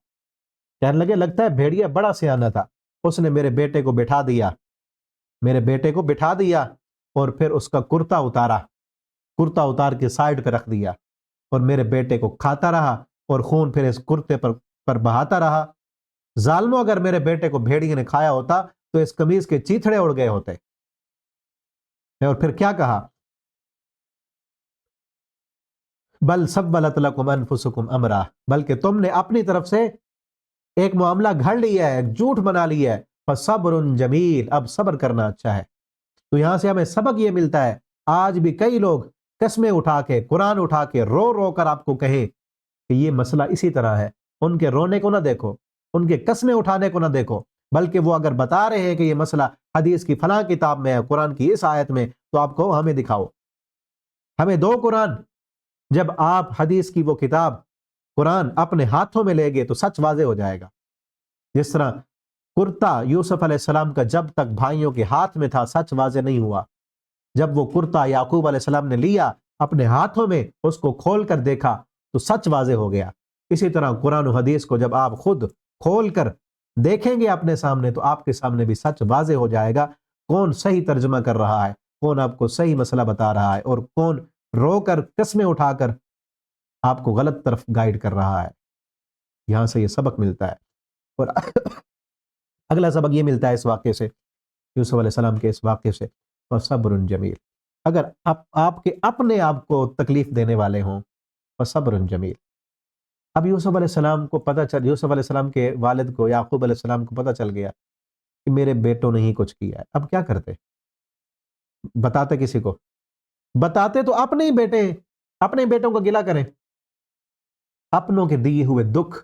[SPEAKER 1] کہنے لگے لگتا ہے بھیڑیا بڑا سیانہ تھا، اس نے میرے بیٹے کو بٹھا دیا، میرے بیٹے کو بٹھا دیا اور پھر اس کا کرتا اتارا، کرتا اتار کے سائیڈ پہ رکھ دیا اور میرے بیٹے کو کھاتا رہا اور خون پھر اس کرتے پر بہاتا رہا. ظالموں، اگر میرے بیٹے کو بھیڑیے نے کھایا ہوتا تو اس قمیص کے چیتھڑے اڑ گئے ہوتے. اور پھر کیا کہا، بل سولت لکم انفسکم امرا، بلکہ تم نے اپنی طرف سے ایک معاملہ گھڑ لیا ہے، ایک جھوٹ بنا لیا ہے. فصبر جمیل، اب صبر کرنا اچھا ہے. تو یہاں سے ہمیں سبق یہ ملتا ہے، آج بھی کئی لوگ قسمیں اٹھا کے قرآن اٹھا کے رو رو کر آپ کو کہے کہ یہ مسئلہ اسی طرح ہے. ان کے رونے کو نہ دیکھو، ان کے قسمیں اٹھانے کو نہ دیکھو، بلکہ وہ اگر بتا رہے ہیں کہ یہ مسئلہ حدیث کی فلاں کتاب میں ہے، قرآن کی اس آیت میں، تو آپ کو ہمیں دکھاؤ، ہمیں دو قرآن. جب آپ حدیث کی وہ کتاب قرآن اپنے ہاتھوں میں لے گے تو سچ واضح ہو جائے گا. جس طرح کرتا یوسف علیہ السلام کا جب تک بھائیوں کے ہاتھ میں تھا سچ واضح نہیں ہوا، جب وہ کرتا یعقوب علیہ السلام نے لیا اپنے ہاتھوں میں، اس کو کھول کر دیکھا تو سچ واضح ہو گیا. اسی طرح قرآن و حدیث کو جب آپ خود کھول کر دیکھیں گے اپنے سامنے تو آپ کے سامنے بھی سچ واضح ہو جائے گا. کون صحیح ترجمہ کر رہا ہے، کون آپ کو صحیح مسئلہ بتا رہا ہے، اور کون رو کر قسمیں اٹھا کر آپ کو غلط طرف گائیڈ کر رہا ہے. یہاں سے یہ سبق ملتا ہے. اور اگلا سبق یہ ملتا ہے اس واقعے سے، یوسف علیہ السلام کے اس واقعے سے، فصبر جمیل. اگر آپ کے اپنے آپ کو تکلیف دینے والے ہوں، فصبر جمیل. اب یوسف علیہ السلام کو یوسف علیہ السلام کے والد کو، یعقوب علیہ السلام کو پتہ چل گیا کہ میرے بیٹوں نے ہی کچھ کیا ہے. اب کیا کرتے؟ بتاتے کسی کو؟ بتاتے تو اپنے ہی بیٹے، اپنے بیٹوں کو گلا کریں. اپنوں کے دیے ہوئے دکھ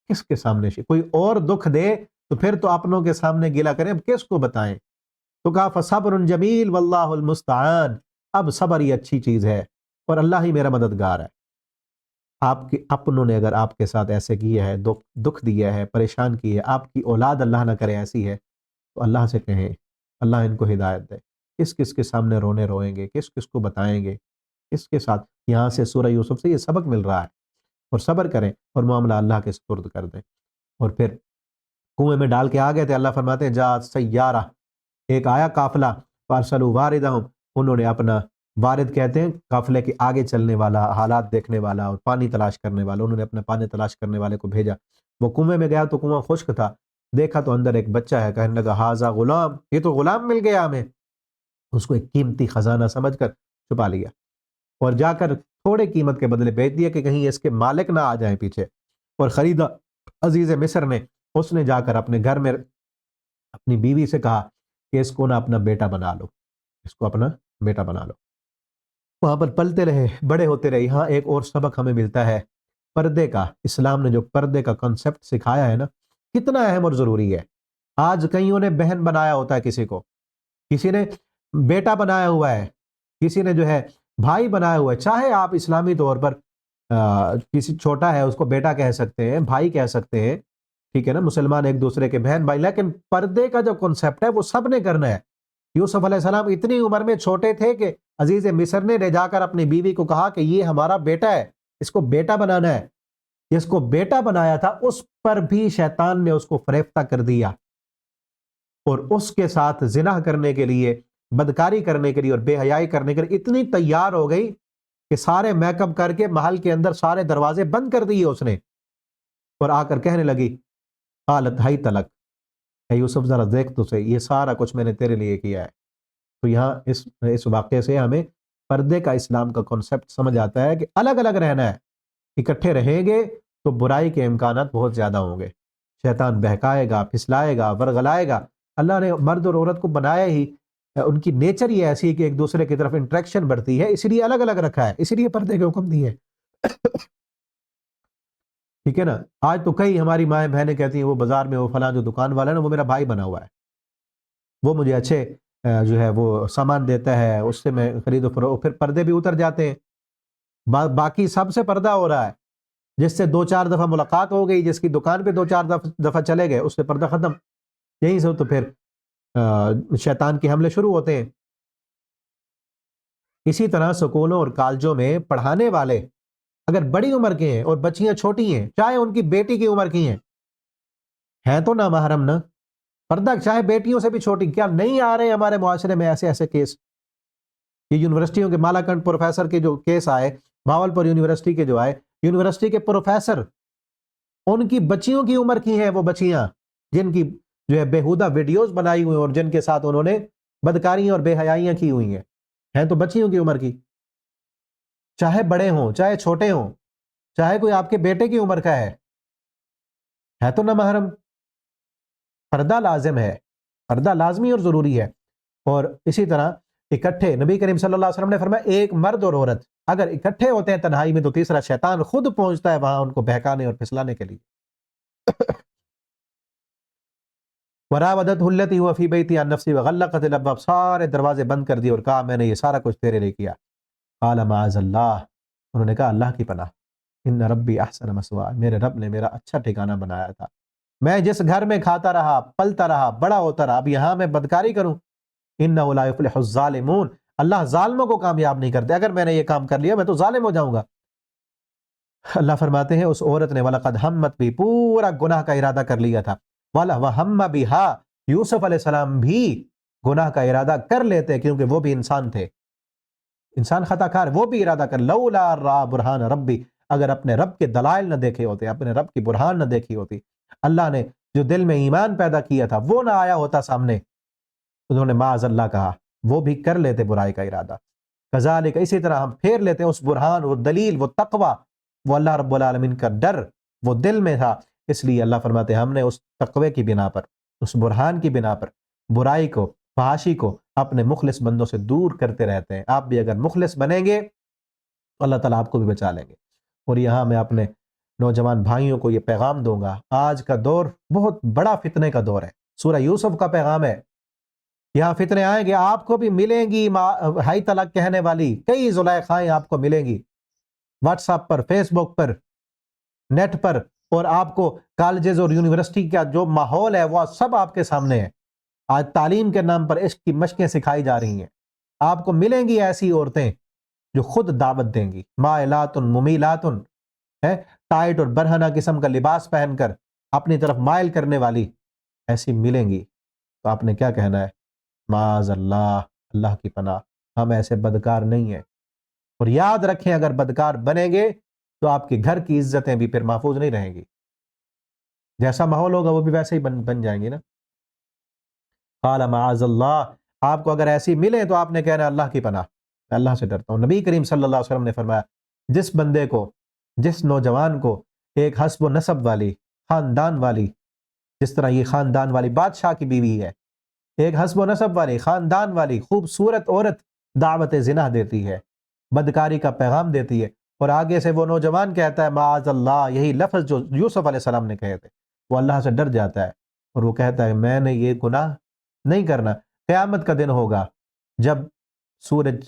[SPEAKER 1] کس کے سامنے کوئی اور دکھ دے تو پھر تو اپنوں کے سامنے گلا کریں، اب کس کو بتائیں؟ تو کہا فصبر جمیل واللہ المستعان. اب صبر ہی اچھی چیز ہے اور اللہ ہی میرا مددگار ہے. آپ کے اپنوں نے اگر آپ کے ساتھ ایسے کیا ہے، دکھ دیا ہے، پریشان کی ہے، آپ کی اولاد اللہ نہ کرے ایسی ہے، تو اللہ سے کہیں اللہ ان کو ہدایت دے. کس کس کے سامنے رونے روئیں گے، کس کس کو بتائیں گے، کس کے ساتھ؟ یہاں سے سورہ یوسف سے یہ سبق مل رہا ہے. اور صبر کریں اور معاملہ اللہ کے سپرد کر دیں. اور پھر کنویں میں ڈال کے آ گئے تھے. اللہ فرماتے ہیں جا سیارہ، ایک آیا قافلہ، فارسلوا واردہم، انہوں نے اپنا وارد کہتے ہیں قافلے کے آگے چلنے والا، حالات دیکھنے والا اور پانی تلاش کرنے والا، انہوں نے اپنا پانی تلاش کرنے والے کو بھیجا. وہ کنویں میں گیا تو کنواں خشک تھا، دیکھا تو اندر ایک بچہ ہے، کہنے لگا ہاذا غلام، یہ تو غلام مل گیا ہمیں. اس کو ایک قیمتی خزانہ سمجھ کر چھپا لیا اور جا کر تھوڑے قیمت کے بدلے بیچ دیا کہ کہیں اس کے مالک نہ آ جائیں پیچھے. اور خریدا عزیز مصر نے، اس نے جا کر اپنے گھر میں اپنی بیوی سے کہا کہ اس کو نہ اپنا بیٹا بنا لو، اس کو اپنا بیٹا بنا لو. وہاں پر پلتے رہے، بڑے ہوتے رہے. یہاں ایک اور سبق ہمیں ملتا ہے پردے کا. اسلام نے جو پردے کا کنسپٹ سکھایا ہے نا، کتنا اہم اور ضروری ہے. آج کئیوں نے بہن بنایا ہوتا ہے کسی کو، کسی نے بیٹا بنایا ہوا ہے، کسی نے جو ہے بھائی بنایا ہوا ہے. چاہے آپ اسلامی طور پر کسی چھوٹا ہے اس کو بیٹا کہہ سکتے ہیں، بھائی کہہ سکتے ہیں، ٹھیک ہے نا، مسلمان ایک دوسرے کے بہن بھائی، لیکن پردے کا جو کنسپٹ ہے وہ سب نے کرنا ہے. یوسف علیہ السلام اتنی عمر میں چھوٹے تھے کہ عزیز مصر نے لے جا کر اپنی بیوی کو کہا کہ یہ ہمارا بیٹا ہے، اس کو بیٹا بنانا ہے. جس کو بیٹا بنایا تھا اس پر بھی شیطان نے اس کو فریفتہ کر دیا، اور اس کے ساتھ زنا کرنے کے لیے، بدکاری کرنے کے لیے اور بے حیائی کرنے کے لیے اتنی تیار ہو گئی کہ سارے میک اپ کر کے محل کے اندر سارے دروازے بند کر دیے اس نے، اور آ کر کہنے لگی قالت ہائی تلک، اے یوسف ذرا دیکھ تو صحیح، یہ سارا کچھ میں نے تیرے لیے کیا ہے۔ تو یہاں اس واقعے سے ہمیں پردے کا اسلام کا کنسپٹ سمجھ آتا ہے کہ الگ الگ رہنا ہے، اکٹھے رہیں گے تو برائی کے امکانات بہت زیادہ ہوں گے، شیطان بہکائے گا، پھسلائے گا، ورغلائے گا۔ اللہ نے مرد اور عورت کو بنایا ہی، ان کی نیچر ہی ایسی ہے کہ ایک دوسرے کی طرف انٹریکشن بڑھتی ہے، اسی لیے الگ الگ رکھا ہے، اسی لیے پردے کے حکم دیے۔ ٹھیک ہے نا؟ آج تو کئی ہماری مائیں بہنیں کہتی ہیں وہ بازار میں وہ فلاں جو دکان والا ہے نا وہ میرا بھائی بنا ہوا ہے، وہ مجھے اچھے جو ہے وہ سامان دیتا ہے، اس سے میں خرید و فروخت، پھر پردے بھی اتر جاتے ہیں۔ باقی سب سے پردہ ہو رہا ہے، جس سے دو چار دفعہ ملاقات ہو گئی، جس کی دکان پہ دو چار دفعہ چلے گئے، اس سے پردہ ختم۔ یہیں سے تو پھر شیطان کے حملے شروع ہوتے ہیں۔ اسی طرح سکولوں اور کالجوں میں پڑھانے والے اگر بڑی عمر کے ہیں اور بچیاں چھوٹی ہیں، چاہے ان کی بیٹی کی عمر کی ہیں تو نہ محرم نہ پردہ، چاہے بیٹیوں سے بھی چھوٹی، کیا نہیں آ رہے ہمارے معاشرے میں ایسے ایسے کیس؟ یہ یونیورسٹیوں کے مالاکنڈ پروفیسر کے جو کیس آئے، بھاولپور یونیورسٹی کے جو آئے، یونیورسٹی کے پروفیسر ان کی بچیوں کی عمر کی ہیں، وہ بچیاں جن کی جو ہے بےہودہ ویڈیوز بنائی ہوئی اور جن کے ساتھ انہوں نے بدکاریاں اور بے حیائیاں کی ہوئی ہیں تو بچیوں کی عمر کی، چاہے بڑے ہوں چاہے چھوٹے ہوں، چاہے کوئی آپ کے بیٹے کی عمر کا ہے تو نہ محرم۔ پردہ لازم ہے، پردہ لازمی اور ضروری ہے۔ اور اسی طرح اکٹھے، نبی کریم صلی اللہ علیہ وسلم نے فرمایا ایک مرد اور عورت اگر اکٹھے ہوتے ہیں تنہائی میں تو تیسرا شیطان خود پہنچتا ہے وہاں ان کو بہکانے اور پھسلانے کے لیے۔ وراودته التي هو في بيتها عن نفسه وغلقت الابواب، سارے دروازے بند کر دیے اور کہا میں نے یہ سارا کچھ تیرے لیے کیا۔ قال معاذ اللہ، انہوں نے کہا اللہ کی پناہ، ان ربی احسن مثوایا، میرے رب نے میرا اچھا ٹھکانہ بنایا تھا، میں جس گھر میں کھاتا رہا، پلتا رہا، بڑا ہوتا رہا، اب یہاں میں بدکاری کروں؟ انہ لا یفلح الظالمون، اللہ ظالموں کو کامیاب نہیں کرتے، اگر میں نے یہ کام کر لیا میں تو ظالم ہو جاؤں گا۔ اللہ فرماتے ہیں اس عورت نے وَلَقَدْ ہمت بھی پورا گناہ کا ارادہ کر لیا تھا، وَهَمَّ بِهَا، یوسف علیہ السلام بھی گناہ کا ارادہ کر لیتے کیونکہ وہ بھی انسان تھے، انسان خطا کار، وہ بھی ارادہ کر، لولا را برہان ربی، اگر اپنے رب کے دلائل نہ دیکھے ہوتے، اپنے رب کی برہان نہ دیکھی ہوتی، اللہ نے جو دل میں ایمان پیدا کیا تھا وہ نہ آیا ہوتا سامنے، انہوں نے معاذ اللہ کہا، وہ بھی کر لیتے برائی کا ارادہ۔ کذالک، اسی طرح ہم پھیر لیتے ہیں اس برہان، وہ دلیل، وہ تقوی، وہ اللہ رب العالمین کا ڈر وہ دل میں تھا، اس لیے اللہ فرماتے ہیں ہم نے اس تقوی کی بنا پر، اس برہان کی بنا پر برائی کو، فحاشی کو اپنے مخلص بندوں سے دور کرتے رہتے ہیں۔ آپ بھی اگر مخلص بنیں گے تو اللہ تعالیٰ آپ کو بھی بچا لیں گے۔ اور یہاں میں اپنے نوجوان بھائیوں کو یہ پیغام دوں گا، آج کا دور بہت بڑا فتنے کا دور ہے، سورہ یوسف کا پیغام ہے، یہاں فتنے آئیں گے، آپ کو بھی ملیں گی ہائی طلاق کہنے والی کئی زلیخائیں آپ کو ملیں گی، واٹس ایپ پر، فیس بک پر، نیٹ پر، اور آپ کو کالجز اور یونیورسٹی کا جو ماحول ہے وہ سب آپ کے سامنے ہے۔ آج تعلیم کے نام پر عشق کی مشقیں سکھائی جا رہی ہیں، آپ کو ملیں گی ایسی عورتیں جو خود دعوت دیں گی، مائلات ممیلات، ہے ٹائٹ اور برہنہ قسم کا لباس پہن کر اپنی طرف مائل کرنے والی ایسی ملیں گی، تو آپ نے کیا کہنا ہے؟ معاذ اللہ، اللہ کی پناہ، ہم ایسے بدکار نہیں ہیں۔ اور یاد رکھیں اگر بدکار بنیں گے تو آپ کے گھر کی عزتیں بھی پھر محفوظ نہیں رہیں گی، جیسا ماحول ہوگا وہ بھی ویسے ہی بن جائیں گی نا۔ قال معاذ اللہ، آپ کو اگر ایسی ملے تو آپ نے کہنا اللہ کی پناہ، میں اللہ سے ڈرتا ہوں۔ نبی کریم صلی اللہ علیہ وسلم نے فرمایا جس بندے کو، جس نوجوان کو ایک حسب و نسب والی، خاندان والی، جس طرح یہ خاندان والی بادشاہ کی بیوی ہے، ایک حسب و نسب والی، خاندان والی خوبصورت عورت دعوت زنا دیتی ہے، بدکاری کا پیغام دیتی ہے، اور آگے سے وہ نوجوان کہتا ہے معاذ اللہ، یہی لفظ جو یوسف علیہ السلام نے کہے تھے، وہ اللہ سے ڈر جاتا ہے اور وہ کہتا ہے میں نے یہ گناہ نہیں کرنا۔ قیامت کا دن ہوگا جب سورج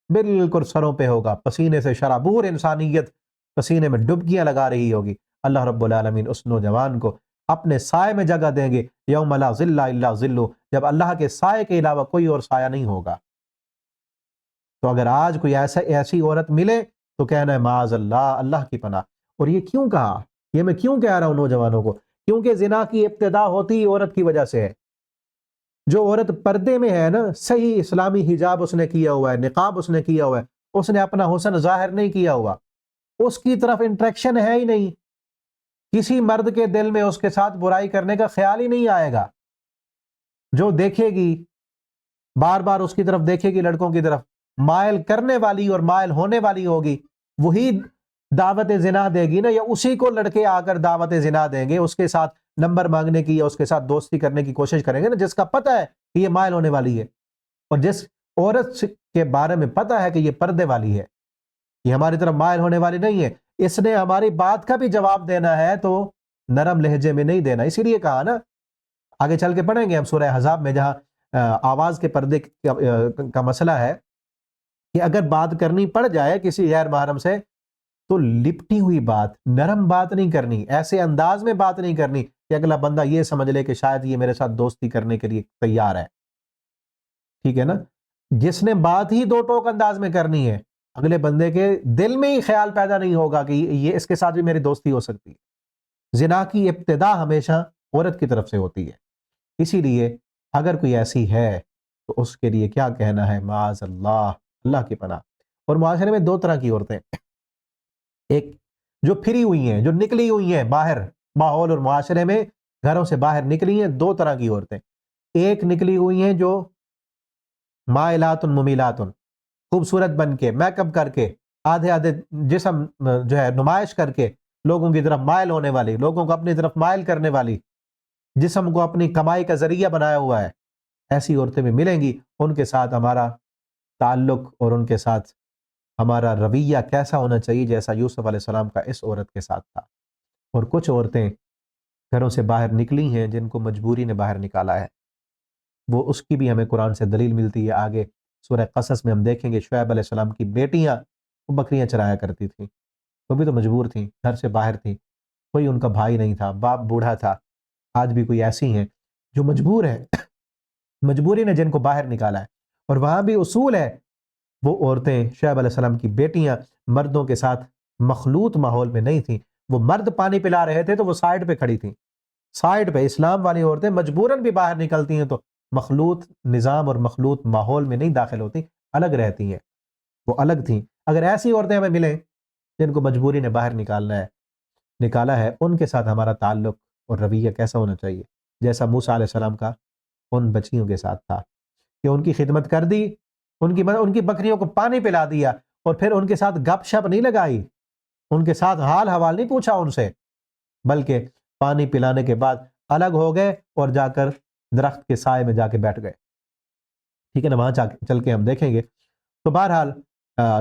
[SPEAKER 1] بالکل سروں پہ ہوگا، پسینے سے شرابور انسانیت پسینے میں ڈبکیاں لگا رہی ہوگی، اللہ رب العالمین اس نوجوان کو اپنے سائے میں جگہ دیں گے، یوم لا ظل الا ظلہ، جب اللہ کے سائے کے علاوہ کوئی اور سایہ نہیں ہوگا۔ تو اگر آج کوئی ایسی عورت ملے تو کہنا ہے معاذ اللہ، اللہ کی پناہ۔ اور یہ کیوں کہا؟ یہ میں کیوں کہہ رہا ہوں نوجوانوں کو؟ کیونکہ زنا کی ابتدا ہوتی عورت کی وجہ سے ہے. جو عورت پردے میں ہے نا، صحیح اسلامی حجاب اس نے کیا ہوا ہے، نقاب اس نے کیا ہوا ہے، اس نے اپنا حسن ظاہر نہیں کیا ہوا، اس کی طرف انٹریکشن ہے ہی نہیں، کسی مرد کے دل میں اس کے ساتھ برائی کرنے کا خیال ہی نہیں آئے گا. جو دیکھے گی بار بار اس کی طرف دیکھے گی، لڑکوں کی طرف مائل کرنے والی اور مائل ہونے والی ہوگی، وہی دعوت زنا دے گی نا، یا اسی کو لڑکے آ کر دعوت زنا دیں گے، اس کے ساتھ نمبر مانگنے کی یا اس کے ساتھ دوستی کرنے کی کوشش کریں گے نا، جس کا پتہ ہے کہ یہ مائل ہونے والی ہے. اور جس عورت کے بارے میں پتہ ہے کہ یہ پردے والی ہے، یہ ہماری طرف مائل ہونے والی نہیں ہے، اس نے ہماری بات کا بھی جواب دینا ہے تو نرم لہجے میں نہیں دینا. اسی لیے کہا نا، آگے چل کے پڑھیں گے ہم سورہ احزاب میں، جہاں آواز کے پردے کا مسئلہ ہے کہ اگر بات کرنی پڑ جائے کسی غیر محرم سے تو لپٹی ہوئی بات، نرم بات نہیں کرنی، ایسے انداز میں بات نہیں کرنی کہ اگلا بندہ یہ سمجھ لے کہ شاید یہ میرے ساتھ دوستی کرنے کے لیے تیار ہے. ٹھیک ہے نا؟ جس نے بات ہی دو ٹوک انداز میں کرنی ہے، اگلے بندے کے دل میں ہی خیال پیدا نہیں ہوگا کہ یہ اس کے ساتھ بھی میری دوستی ہو سکتی ہے. زنا کی ابتدا ہمیشہ عورت کی طرف سے ہوتی ہے. اسی لیے اگر کوئی ایسی ہے تو اس کے لیے کیا کہنا ہے؟ معاذ اللہ، اللہ کی پناہ. اور معاشرے میں دو طرح کی عورتیں، ایک جو پھری ہوئی ہیں، جو نکلی ہوئی ہیں باہر ماحول اور معاشرے میں، گھروں سے باہر نکلی ہیں. دو طرح کی عورتیں، ایک نکلی ہوئی ہیں جو مائلات ممیلات، خوبصورت بن کے، میک اپ کر کے، آدھے آدھے جسم جو ہے نمائش کر کے لوگوں کی طرف مائل ہونے والی، لوگوں کو اپنی طرف مائل کرنے والی، جسم کو اپنی کمائی کا ذریعہ بنایا ہوا ہے. ایسی عورتیں بھی ملیں گی. ان کے ساتھ ہمارا تعلق اور ان کے ساتھ ہمارا رویہ کیسا ہونا چاہیے؟ جیسا یوسف علیہ السلام کا اس عورت کے ساتھ تھا. اور کچھ عورتیں گھروں سے باہر نکلی ہیں جن کو مجبوری نے باہر نکالا ہے، وہ اس کی بھی ہمیں قرآن سے دلیل ملتی ہے. آگے سورہ قصص میں ہم دیکھیں گے شعیب علیہ السلام کی بیٹیاں وہ بکریاں چرایا کرتی تھیں، وہ بھی تو مجبور تھیں، گھر سے باہر تھیں، کوئی ان کا بھائی نہیں تھا، باپ بوڑھا تھا. آج بھی کوئی ایسی ہیں جو مجبور ہے، مجبوری نے جن کو باہر نکالا ہے. اور وہاں بھی اصول ہے، وہ عورتیں شعیب علیہ السلام کی بیٹیاں مردوں کے ساتھ مخلوط ماحول میں نہیں تھیں. وہ مرد پانی پلا رہے تھے تو وہ سائیڈ پہ کھڑی تھیں، سائیڈ پہ. اسلام والی عورتیں مجبوراً بھی باہر نکلتی ہیں تو مخلوط نظام اور مخلوط ماحول میں نہیں داخل ہوتی، الگ رہتی ہیں، وہ الگ تھیں. اگر ایسی عورتیں ہمیں ملیں جن کو مجبوری نے باہر نکالا ہے، ان کے ساتھ ہمارا تعلق اور رویہ کیسا ہونا چاہیے؟ جیسا موسیٰ علیہ السلام کا ان بچیوں کے ساتھ تھا کہ ان کی خدمت کر دی، ان کی بکریوں کو پانی پلا دیا، اور پھر ان کے ساتھ گپ شپ نہیں لگائی، ان کے ساتھ حال حوال نہیں پوچھا ان سے، بلکہ پانی پلانے کے بعد الگ ہو گئے اور جا کر درخت کے سائے میں جا کے بیٹھ گئے. ٹھیک ہے نا؟ وہاں چل کے ہم دیکھیں گے. تو بہرحال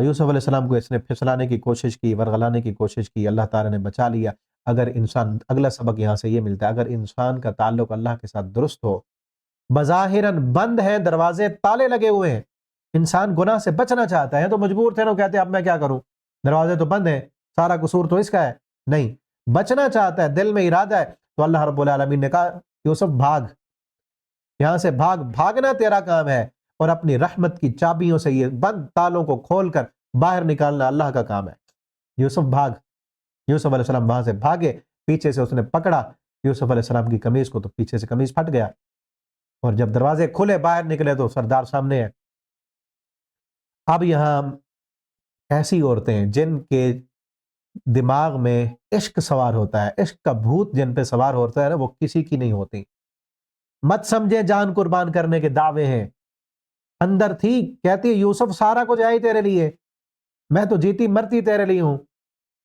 [SPEAKER 1] یوسف علیہ السلام کو اس نے پھسلانے کی کوشش کی، ورغلانے کی کوشش کی، اللہ تعالیٰ نے بچا لیا. اگر انسان، اگلا سبق یہاں سے یہ ملتا ہے، اگر انسان کا تعلق اللہ کے ساتھ درست ہو، بظاہراً بند ہیں دروازے، تالے لگے ہوئے ہیں، انسان گناہ سے بچنا چاہتا ہے تو مجبور تھے نا، کہتے ہیں اب میں کیا کروں، دروازے تو بند ہیں، سارا قصور تو اس کا ہے. نہیں، بچنا چاہتا ہے، دل میں ارادہ ہے، تو اللہ رب العالمین نے کہا یوسف بھاگ، یہاں سے بھاگ، بھاگنا تیرا کام ہے، اور اپنی رحمت کی چابیوں سے یہ بند تالوں کو کھول کر باہر نکالنا اللہ کا کام ہے. یوسف بھاگ. یوسف علیہ السلام وہاں سے بھاگے، پیچھے سے اس نے پکڑا یوسف علیہ السلام کی قمیض کو، تو پیچھے سے قمیض پھٹ گیا، اور جب دروازے کھلے باہر نکلے تو سردار سامنے ہے. اب یہاں ایسی عورتیں ہیں جن کے دماغ میں عشق سوار ہوتا ہے، عشق کا بھوت جن پہ سوار ہوتا ہے نا، وہ کسی کی نہیں ہوتی. مت سمجھے جان قربان کرنے کے دعوے ہیں، اندر تھی کہتی یوسف سارا کچھ ہے ہی تیرے لیے، میں تو جیتی مرتی تیرے لیے ہوں،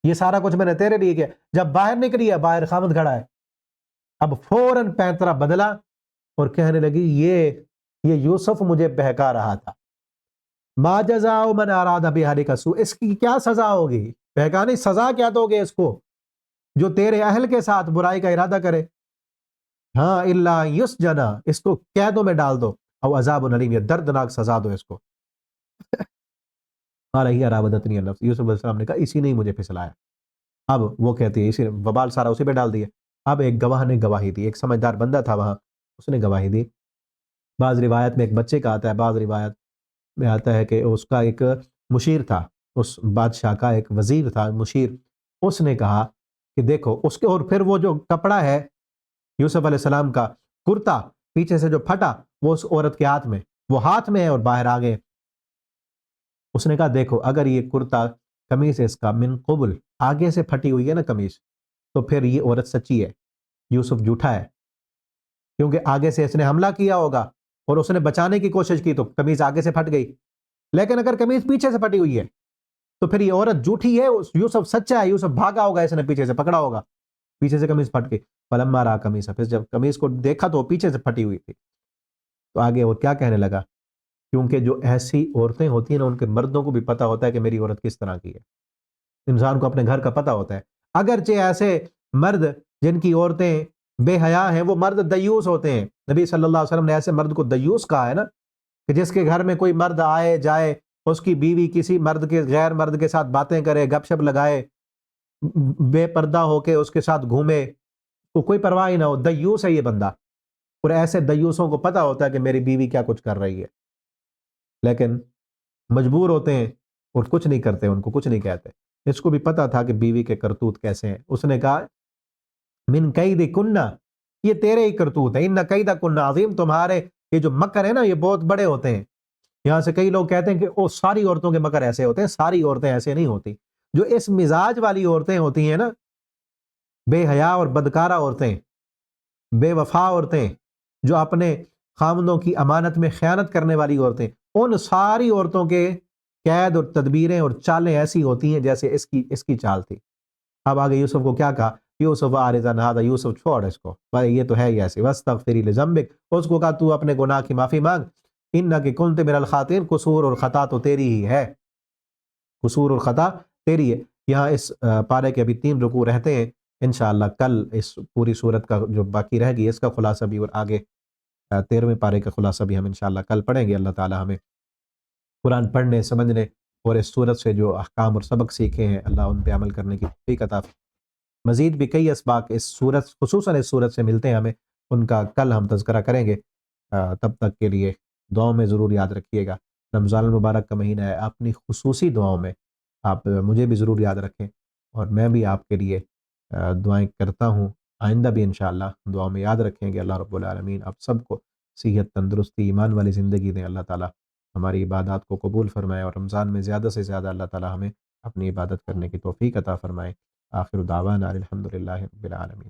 [SPEAKER 1] یہ سارا کچھ میں نے تیرے لیے کیا. جب باہر نکلی ہے، باہر خامد کھڑا ہے. اب فوراً پینترا بدلا اور کہنے لگی یہ یوسف مجھے بہکا رہا تھا. ما جزاء من اراد بأهلک سوء، اس کی کیا سزا ہوگی؟ بہکانے سزا کیا دو گے اس کو جو تیرے اہل کے ساتھ برائی کا ارادہ کرے؟ ہاں الا یسجنا، اس کو قیدوں میں ڈال دو، او عذاب علیم، یہ دردناک سزا دو اس کو. قال ہی راودتنی عن نفسی، یوسف علیہ السلام نے کہا اسی نے مجھے پھسلایا. اب وہ کہتی ہے اسی وبال سارا اسی پہ ڈال دیا. اب ایک گواہ نے گواہی دی، ایک سمجھدار بندہ تھا وہاں، اس نے گواہی دی. بعض روایت میں ایک بچے کا آتا ہے، بعض روایت میں آتا ہے کہ اس کا ایک مشیر تھا، اس بادشاہ کا ایک وزیر تھا، مشیر. اس نے کہا کہ دیکھو اس کے، اور پھر وہ جو کپڑا ہے یوسف علیہ السلام کا کرتا پیچھے سے جو پھٹا وہ اس عورت کے ہاتھ میں، وہ ہاتھ میں ہے اور باہر آ گئے۔ اس نے کہا دیکھو اگر یہ کرتا قمیص ہے اس کا من قبل، آگے سے پھٹی ہوئی ہے نا قمیص، تو پھر یہ عورت سچی ہے، یوسف جھوٹا ہے، کیونکہ آگے سے اس نے حملہ کیا ہوگا اور اس نے بچانے کی کوشش کی تو قمیص آگے سے پھٹ گئی، لیکن اگر قمیص پیچھے سے پھٹی ہوئی ہے تو پھر یہ عورت جھوٹی ہے، یوسف سچا ہے، یوسف بھاگا ہوگا، اس نے پیچھے سے پکڑا ہوگا، پیچھے سے قمیص پھٹ گئی۔ فلما رأى قمیصہ، پھر جب قمیص کو دیکھا تو پیچھے سے پھٹی ہوئی تھی، تو آگے وہ کیا کہنے لگا، کیونکہ جو ایسی عورتیں ہوتی ہیں نا ان کے مردوں کو بھی پتا ہوتا ہے کہ میری عورت کس طرح کی ہے، انسان کو اپنے گھر کا پتا ہوتا ہے، اگرچہ ایسے مرد جن کی عورتیں بے حیا ہیں وہ مرد دیوس ہوتے ہیں، نبی صلی اللہ علیہ وسلم نے ایسے مرد کو دیوس کہا ہے نا، کہ جس کے گھر میں کوئی مرد آئے جائے، اس کی بیوی کسی مرد کے، غیر مرد کے ساتھ باتیں کرے، گپ شپ لگائے، بے پردہ ہو کے اس کے ساتھ گھومے، تو کوئی پرواہ ہی نہ ہو، دیوس ہے یہ بندہ، اور ایسے دیوسوں کو پتا ہوتا ہے کہ میری بیوی کیا کچھ کر رہی ہے، لیکن مجبور ہوتے ہیں اور کچھ نہیں کرتے، ان کو کچھ نہیں کہتے۔ اس کو بھی پتا تھا کہ بیوی کے کرتوت کیسے ہیں، اس نے کہا من قید کنہ، یہ تیرے ہی کرتوت ہے، ان قید کنہ عظیم، تمہارے یہ جو مکر ہیں نا یہ بہت بڑے ہوتے ہیں۔ یہاں سے کئی لوگ کہتے ہیں کہ او ساری عورتوں کے مکر ایسے ہوتے ہیں، ساری عورتیں ایسے نہیں ہوتی، جو اس مزاج والی عورتیں ہوتی ہیں نا، بے حیا اور بدکارہ عورتیں، بے وفا عورتیں، جو اپنے خامندوں کی امانت میں خیانت کرنے والی عورتیں، ان ساری عورتوں کے قید اور تدبیریں اور چالیں ایسی ہوتی ہیں جیسے اس کی چال تھی۔ اب آگے یوسف کو کیا کہا، یوسف عارض عن ھذا، یوسف چھوڑ اس کو، بھائی یہ تو ہے ہی ایسے، واستغفری لذنبک، اس کو کہا تو اپنے گناہ کی معافی مانگ، انک کنت من الخاطئین، قصور اور خطا تو تیری ہی ہے، قصور اور خطا تیری ہے۔ یہاں اس پارے کے ابھی 3 رکوع رہتے ہیں، انشاءاللہ کل اس پوری صورت کا جو باقی رہ گئی اس کا خلاصہ بھی، اور آگے 13ویں پارے کا خلاصہ بھی ہم انشاءاللہ کل پڑھیں گے۔ اللہ تعالی ہمیں قرآن پڑھنے، سمجھنے اور اس صورت سے جو احکام اور سبق سیکھے ہیں اللہ ان پہ عمل کرنے کی توفیق عطا فرمائے۔ مزید بھی کئی اسباق اس صورت، خصوصاً اس صورت سے ملتے ہیں ہمیں، ان کا کل ہم تذکرہ کریں گے۔ تب تک کے لیے دعاؤں میں ضرور یاد رکھیے گا، رمضان المبارک کا مہینہ ہے، اپنی خصوصی دعاؤں میں آپ مجھے بھی ضرور یاد رکھیں، اور میں بھی آپ کے لیے دعائیں کرتا ہوں، آئندہ بھی انشاءاللہ دعاؤں میں یاد رکھیں گے۔ اللہ رب العالمین آپ سب کو صحت، تندرستی، ایمان والی زندگی دیں، اللہ تعالیٰ ہماری عبادات کو قبول فرمائے، اور رمضان میں زیادہ سے زیادہ اللہ تعالیٰ ہمیں اپنی عبادت کرنے کی توفیق عطا فرمائے۔ آخر دعوانا الحمدللہ رب العالمین۔